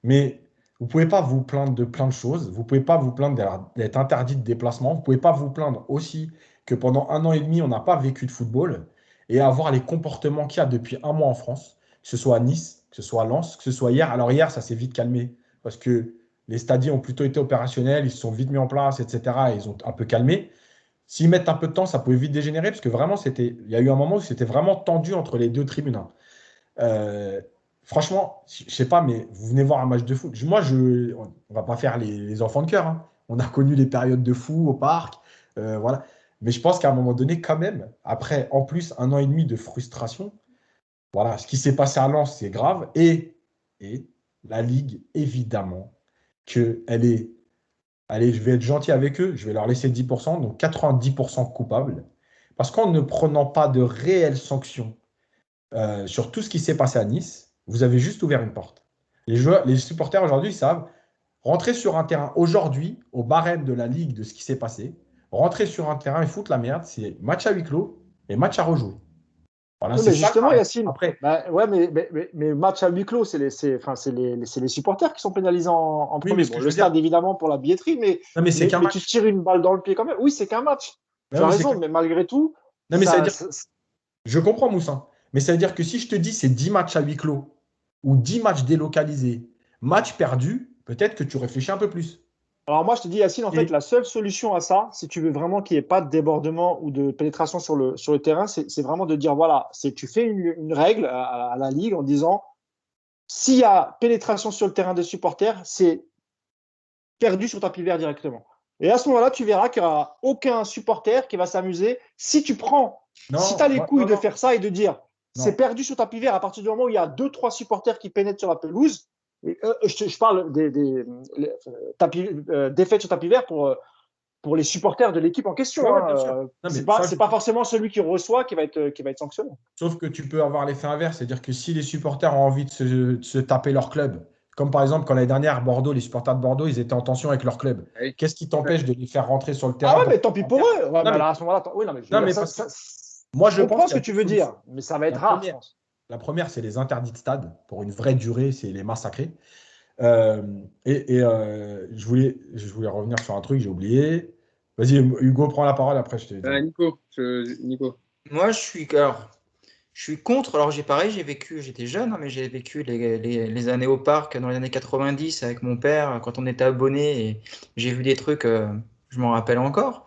Mais vous ne pouvez pas vous plaindre de plein de choses. Vous ne pouvez pas vous plaindre d'être interdit de déplacement. Vous ne pouvez pas vous plaindre aussi que pendant 1 an et demi, on n'a pas vécu de football et avoir les comportements qu'il y a depuis 1 mois en France, que ce soit à Nice, que ce soit à Lens, que ce soit hier. Alors hier, ça s'est vite calmé parce que les stadiers ont plutôt été opérationnels, ils se sont vite mis en place, etc. Et ils ont un peu calmé. S'ils mettent un peu de temps, ça pouvait vite dégénérer parce que vraiment, il y a eu un moment où c'était vraiment tendu entre les 2 tribunes. Franchement, je ne sais pas, mais vous venez voir un match de foot. Moi, on ne va pas faire les enfants de cœur. Hein. On a connu les périodes de fou au parc. Voilà. Mais je pense qu'à un moment donné, quand même, après, en plus, 1 an et demi de frustration, voilà, ce qui s'est passé à Lens, c'est grave. Et la Ligue, évidemment, qu'elle est. Allez, je vais être gentil avec eux, je vais leur laisser 10%, donc 90% coupables. Parce qu'en ne prenant pas de réelles sanctions sur tout ce qui s'est passé à Nice, vous avez juste ouvert une porte. Les supporters aujourd'hui savent rentrer sur un terrain aujourd'hui, au barème de la Ligue de ce qui s'est passé, rentrer sur un terrain et foutre la merde, c'est match à huis clos et match à rejouer. Voilà, oui, mais justement, Yacine, après, ouais, mais match à huis clos, c'est les supporters qui sont pénalisés en premier. Oui, bon, le stade, évidemment, pour la billetterie, mais tu tires une balle dans le pied quand même. Oui, c'est qu'un match. Tu as raison, mais malgré tout. Non, mais je comprends, Moussin. Mais ça veut dire que si je te dis c'est 10 matchs à huis clos ou 10 matchs délocalisés, match perdu, peut-être que tu réfléchis un peu plus. Alors moi, je te dis, Yacine, en fait, la seule solution à ça, si tu veux vraiment qu'il n'y ait pas de débordement ou de pénétration sur le terrain, c'est vraiment de dire, voilà, tu fais une règle à la Ligue en disant, s'il y a pénétration sur le terrain des supporters, c'est perdu sur tapis vert directement. Et à ce moment-là, tu verras qu'il n'y aura aucun supporter qui va s'amuser. Si tu as les couilles de faire ça et de dire, c'est perdu sur tapis vert à partir du moment où il y a 2-3 supporters qui pénètrent sur la pelouse, je parle des défaites sur tapis vert pour les supporters de l'équipe en question. C'est pas forcément celui qui reçoit qui va être sanctionné. Sauf que tu peux avoir l'effet inverse, c'est-à-dire que si les supporters ont envie de se taper leur club, comme par exemple quand l'année dernière, Bordeaux, les supporters de Bordeaux, ils étaient en tension avec leur club. Oui. Qu'est-ce qui t'empêche de les faire rentrer sur le terrain? Ah ouais, mais tant pis pour eux. Ouais, à ce moment-là, moi, je comprends ce que tu veux dire, mais ça va être rare, je pense. La première, c'est les interdits de stade pour une vraie durée, c'est les massacrer. Je voulais revenir sur un truc, j'ai oublié. Vas-y, Hugo, prends la parole, après je te dis. Nico. Moi, je suis contre. Alors, j'étais jeune, hein, mais j'ai vécu les années au parc dans les années 90 avec mon père quand on était abonné et j'ai vu des trucs, je m'en rappelle encore.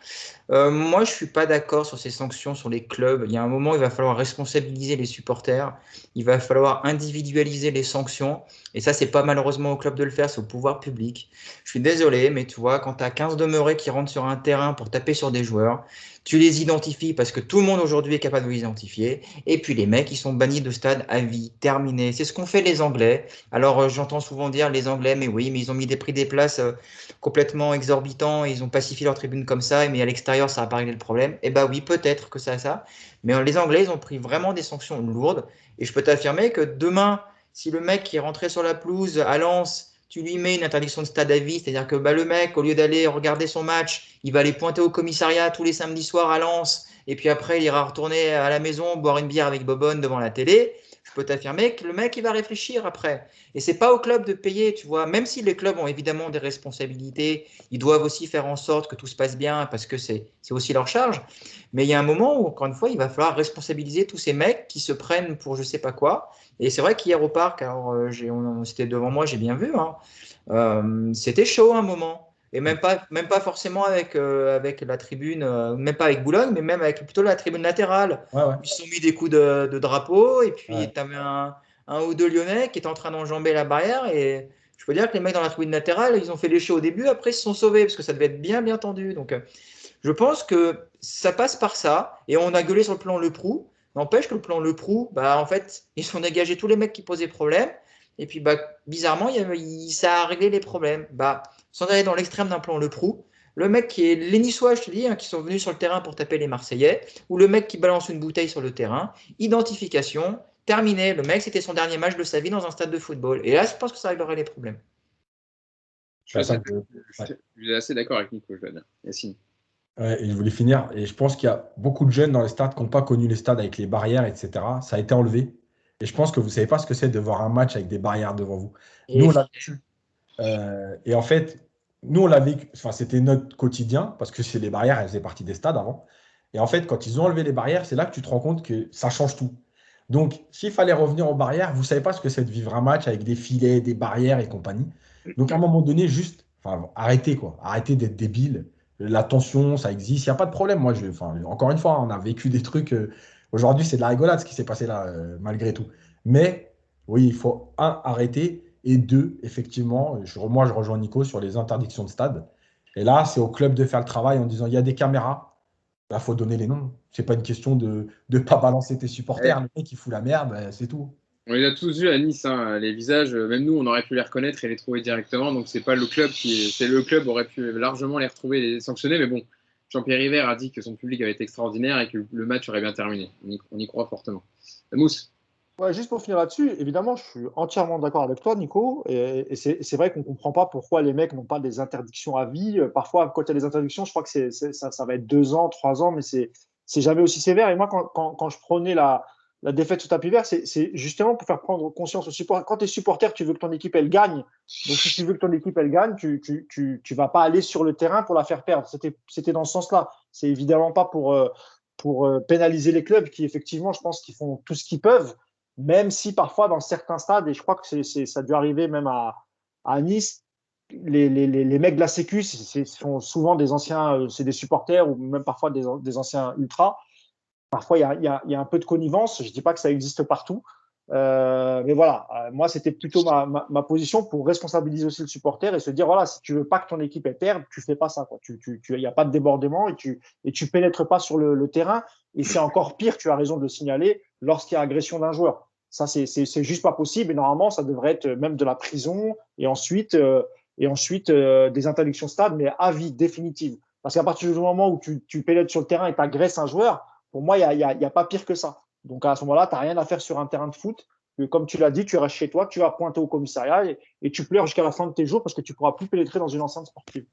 Moi, je ne suis pas d'accord sur ces sanctions sur les clubs. Il y a un moment, il va falloir responsabiliser les supporters. Il va falloir individualiser les sanctions. Et ça, c'est pas malheureusement au club de le faire, c'est au pouvoir public. Je suis désolé, mais tu vois, quand tu as 15 demeurés qui rentrent sur un terrain pour taper sur des joueurs, tu les identifies parce que tout le monde aujourd'hui est capable de les identifier. Et puis les mecs, ils sont bannis de stade à vie, terminé. C'est ce qu'ont fait les Anglais. Alors, j'entends souvent dire les Anglais, mais oui, mais ils ont mis des prix des places complètement exorbitants, ils ont pacifié leur tribune comme ça, mais à l'extérieur, ça n'a pas réglé le problème. Eh bien oui, peut-être que ça a ça. Mais les Anglais, ils ont pris vraiment des sanctions lourdes. Et je peux t'affirmer que demain, si le mec qui est rentré sur la pelouse à Lens, tu lui mets une interdiction de stade à vie, c'est-à-dire que le mec, au lieu d'aller regarder son match, il va aller pointer au commissariat tous les samedis soirs à Lens, et puis après, il ira retourner à la maison, boire une bière avec Bobonne devant la télé. Je peux t'affirmer que le mec, il va réfléchir après. Et c'est pas au club de payer, tu vois. Même si les clubs ont évidemment des responsabilités, ils doivent aussi faire en sorte que tout se passe bien parce que c'est aussi leur charge. Mais il y a un moment où, encore une fois, il va falloir responsabiliser tous ces mecs qui se prennent pour je sais pas quoi. Et c'est vrai qu'hier au parc, alors c'était devant moi, j'ai bien vu, hein, c'était chaud à un moment. Et même pas forcément avec la tribune, même pas avec Boulogne, mais même avec plutôt la tribune latérale. Ouais, ouais. Ils se sont mis des coups de drapeau et puis Ouais. tu avais un ou deux Lyonnais qui étaient en train d'enjamber la barrière. Et je peux dire que les mecs dans la tribune latérale, ils ont fait les shows au début, après ils se sont sauvés parce que ça devait être bien, bien tendu. Donc je pense que ça passe par ça. Et on a gueulé sur le plan Le Prou. N'empêche que le plan Le Prou, bah, en fait, ils ont dégagé tous les mecs qui posaient problème. Et puis, bah, bizarrement, ça a réglé les problèmes. Bah, sans aller dans l'extrême d'un plan Le Prou, le mec qui est les Niçois, je te dis, hein, qui sont venus sur le terrain pour taper les Marseillais, ou le mec qui balance une bouteille sur le terrain, identification, terminé. Le mec, c'était son dernier match de sa vie dans un stade de football. Et là, je pense que ça réglerait les problèmes. Je suis Ouais. assez d'accord avec Nico, je dois dire. Yacine. Ouais, et je voulais finir. Et je pense qu'il y a beaucoup de jeunes dans les stades qui n'ont pas connu les stades avec les barrières, etc. Ça a été enlevé. Et je pense que vous ne savez pas ce que c'est de voir un match avec des barrières devant vous. Nous, Et on l'a vécu. Et en fait, nous, on l'a vécu. Enfin, c'était notre quotidien parce que c'est les barrières, elles faisaient partie des stades avant. Et en fait, quand ils ont enlevé les barrières, c'est là que tu te rends compte que ça change tout. Donc, s'il fallait revenir aux barrières, vous ne savez pas ce que c'est de vivre un match avec des filets, des barrières et compagnie. Donc, à un moment donné, juste, enfin, arrêtez, quoi. Arrêtez d'être débile. La tension, ça existe, il n'y a pas de problème. Moi, enfin, encore une fois, on a vécu des trucs. Aujourd'hui, c'est de la rigolade ce qui s'est passé là, malgré tout. Mais oui, il faut, un, arrêter. Et deux, effectivement, moi, je rejoins Nico sur les interdictions de stade. Et là, c'est au club de faire le travail en disant il y a des caméras. Il faut donner les noms. C'est pas une question de ne pas balancer tes supporters. Le mec qui fout la merde, c'est tout. On les a tous vus à Nice, hein, les visages. Même nous, on aurait pu les reconnaître et les trouver directement. Donc, c'est pas le club c'est le club aurait pu largement les retrouver et les sanctionner. Mais bon, Jean-Pierre River a dit que son public avait été extraordinaire et que le match aurait bien terminé. On y croit fortement. Mousse. Ouais, juste pour finir là-dessus, évidemment, je suis entièrement d'accord avec toi, Nico. Et c'est vrai qu'on ne comprend pas pourquoi les mecs n'ont pas des interdictions à vie. Parfois, quand il y a des interdictions, je crois que ça va être 2 ans, 3 ans, mais c'est jamais aussi sévère. Et moi, quand je prenais la défaite sous tapis vert, c'est justement pour faire prendre conscience aux supporters. Quand tu es supporter, tu veux que ton équipe, elle gagne. Donc, si tu veux que ton équipe, elle gagne, tu vas pas aller sur le terrain pour la faire perdre. C'était dans ce sens-là. C'est évidemment pas pour pénaliser les clubs qui, effectivement, je pense qu'ils font tout ce qu'ils peuvent. Même si parfois, dans certains stades, et je crois que ça a dû arriver même à Nice, les mecs de la Sécu sont souvent des anciens, c'est des supporters ou même parfois des anciens ultras. Parfois, il y a un peu de connivence. Je ne dis pas que ça existe partout. Mais voilà, moi, c'était plutôt ma position pour responsabiliser aussi le supporter et se dire, voilà, si tu veux pas que ton équipe perde, tu fais pas ça. Il n'y a pas de débordement et tu pénètres pas sur le terrain. Et c'est encore pire, tu as raison de le signaler, lorsqu'il y a agression d'un joueur. Ça, c'est juste pas possible. Et normalement, ça devrait être même de la prison et ensuite des interdictions de stade, mais à vie définitive. Parce qu'à partir du moment où tu pénètres sur le terrain et tu agresses un joueur, pour moi, il y a pas pire que ça. Donc à ce moment-là, tu n'as rien à faire sur un terrain de foot. Et comme tu l'as dit, tu restes chez toi, tu vas pointer au commissariat et tu pleures jusqu'à la fin de tes jours parce que tu ne pourras plus pénétrer dans une enceinte sportive.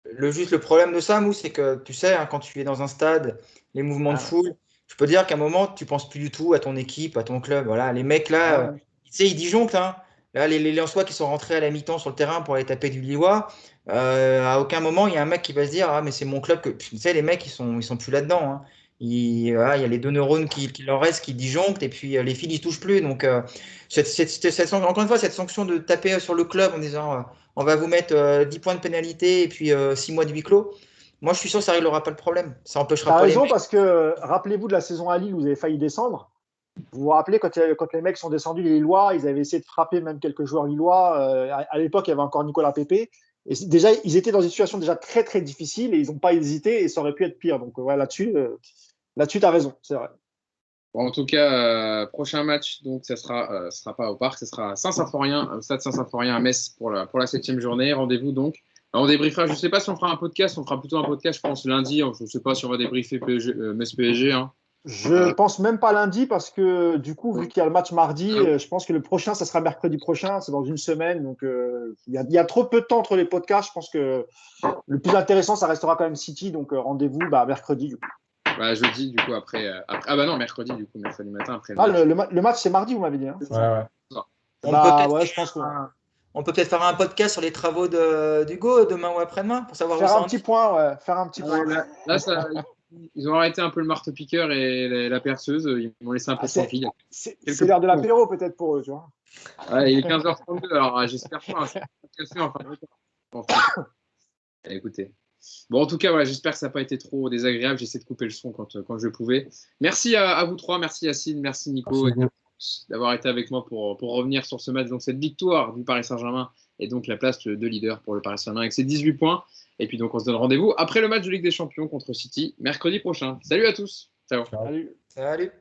Le problème de ça, Mou, c'est que tu sais, hein, quand tu es dans un stade, les mouvements de foule, je peux dire qu'à un moment, tu penses plus du tout à ton équipe, à ton club. Voilà, les mecs là, tu sais, ils disjonctent. Hein. Là, les Lensois qui sont rentrés à la mi-temps sur le terrain pour aller taper du Lillois, à aucun moment, il y a un mec qui va se dire ah, mais c'est mon club que. Tu sais, les mecs, ils sont plus là-dedans. Hein. Voilà, il y a les deux neurones qui leur restent, qui disjonctent, et puis les fils, ils touchent plus. Donc, encore une fois, cette sanction de taper sur le club en disant on va vous mettre 10 points de pénalité et puis 6 mois de huis clos. Moi, je suis sûr que ça ne réglera pas le problème. Ça Tu empêchera as pas les raison mecs. parce que rappelez-vous de la saison à Lille où vous avez failli descendre. Vous vous rappelez quand les mecs sont descendus, les Lillois, ils avaient essayé de frapper même quelques joueurs lillois. À l'époque, il y avait encore Nicolas Pépé. Et déjà, ils étaient dans une situation déjà très très difficile et ils n'ont pas hésité et ça aurait pu être pire. Donc ouais, là-dessus, tu as raison, c'est vrai. Bon, en tout cas, prochain match, donc ça sera pas au Parc, ça sera à Saint-Symphorien, au stade Saint-Symphorien à Metz pour la 7e journée. Rendez-vous donc. Alors, on débriefera, je ne sais pas si on fera un podcast, on fera plutôt un podcast, je pense, lundi. Je ne sais pas si on va débriefer Metz-PSG. Hein. Je pense même pas lundi parce que du coup, vu qu'il y a le match mardi, je pense que le prochain, ça sera mercredi prochain, c'est dans une semaine. Donc, il y a trop peu de temps entre les podcasts. Je pense que le plus intéressant, ça restera quand même City. Donc, rendez-vous mercredi. Du coup. Jeudi, du coup, après. Ah bah non, mercredi, du coup, mercredi matin après. Le match, c'est mardi, vous m'avez dit. Hein, ouais. Je pense qu'on on peut peut-être faire un podcast sur les travaux d'Hugo demain ou après-demain pour savoir faire un petit point. Ouais, faire un petit point. Là, ils ont arrêté un peu le marteau-piqueur et la perceuse. Ils m'ont laissé un peu tranquille. C'est l'heure de l'apéro peut-être pour eux, tu vois. Ouais, il est 15h32, alors j'espère pas. Écoutez. Bon, en tout cas, voilà, j'espère que ça n'a pas été trop désagréable. J'essaie de couper le son quand je pouvais. Merci à vous trois. Merci Yacine, merci Nico d'avoir été avec moi pour revenir sur ce match. Donc, cette victoire du Paris Saint-Germain et donc la place de leader pour le Paris Saint-Germain avec ses 18 points. Et puis, donc, on se donne rendez-vous après le match de Ligue des Champions contre City mercredi prochain. Salut à tous. Ciao. Salut. Salut.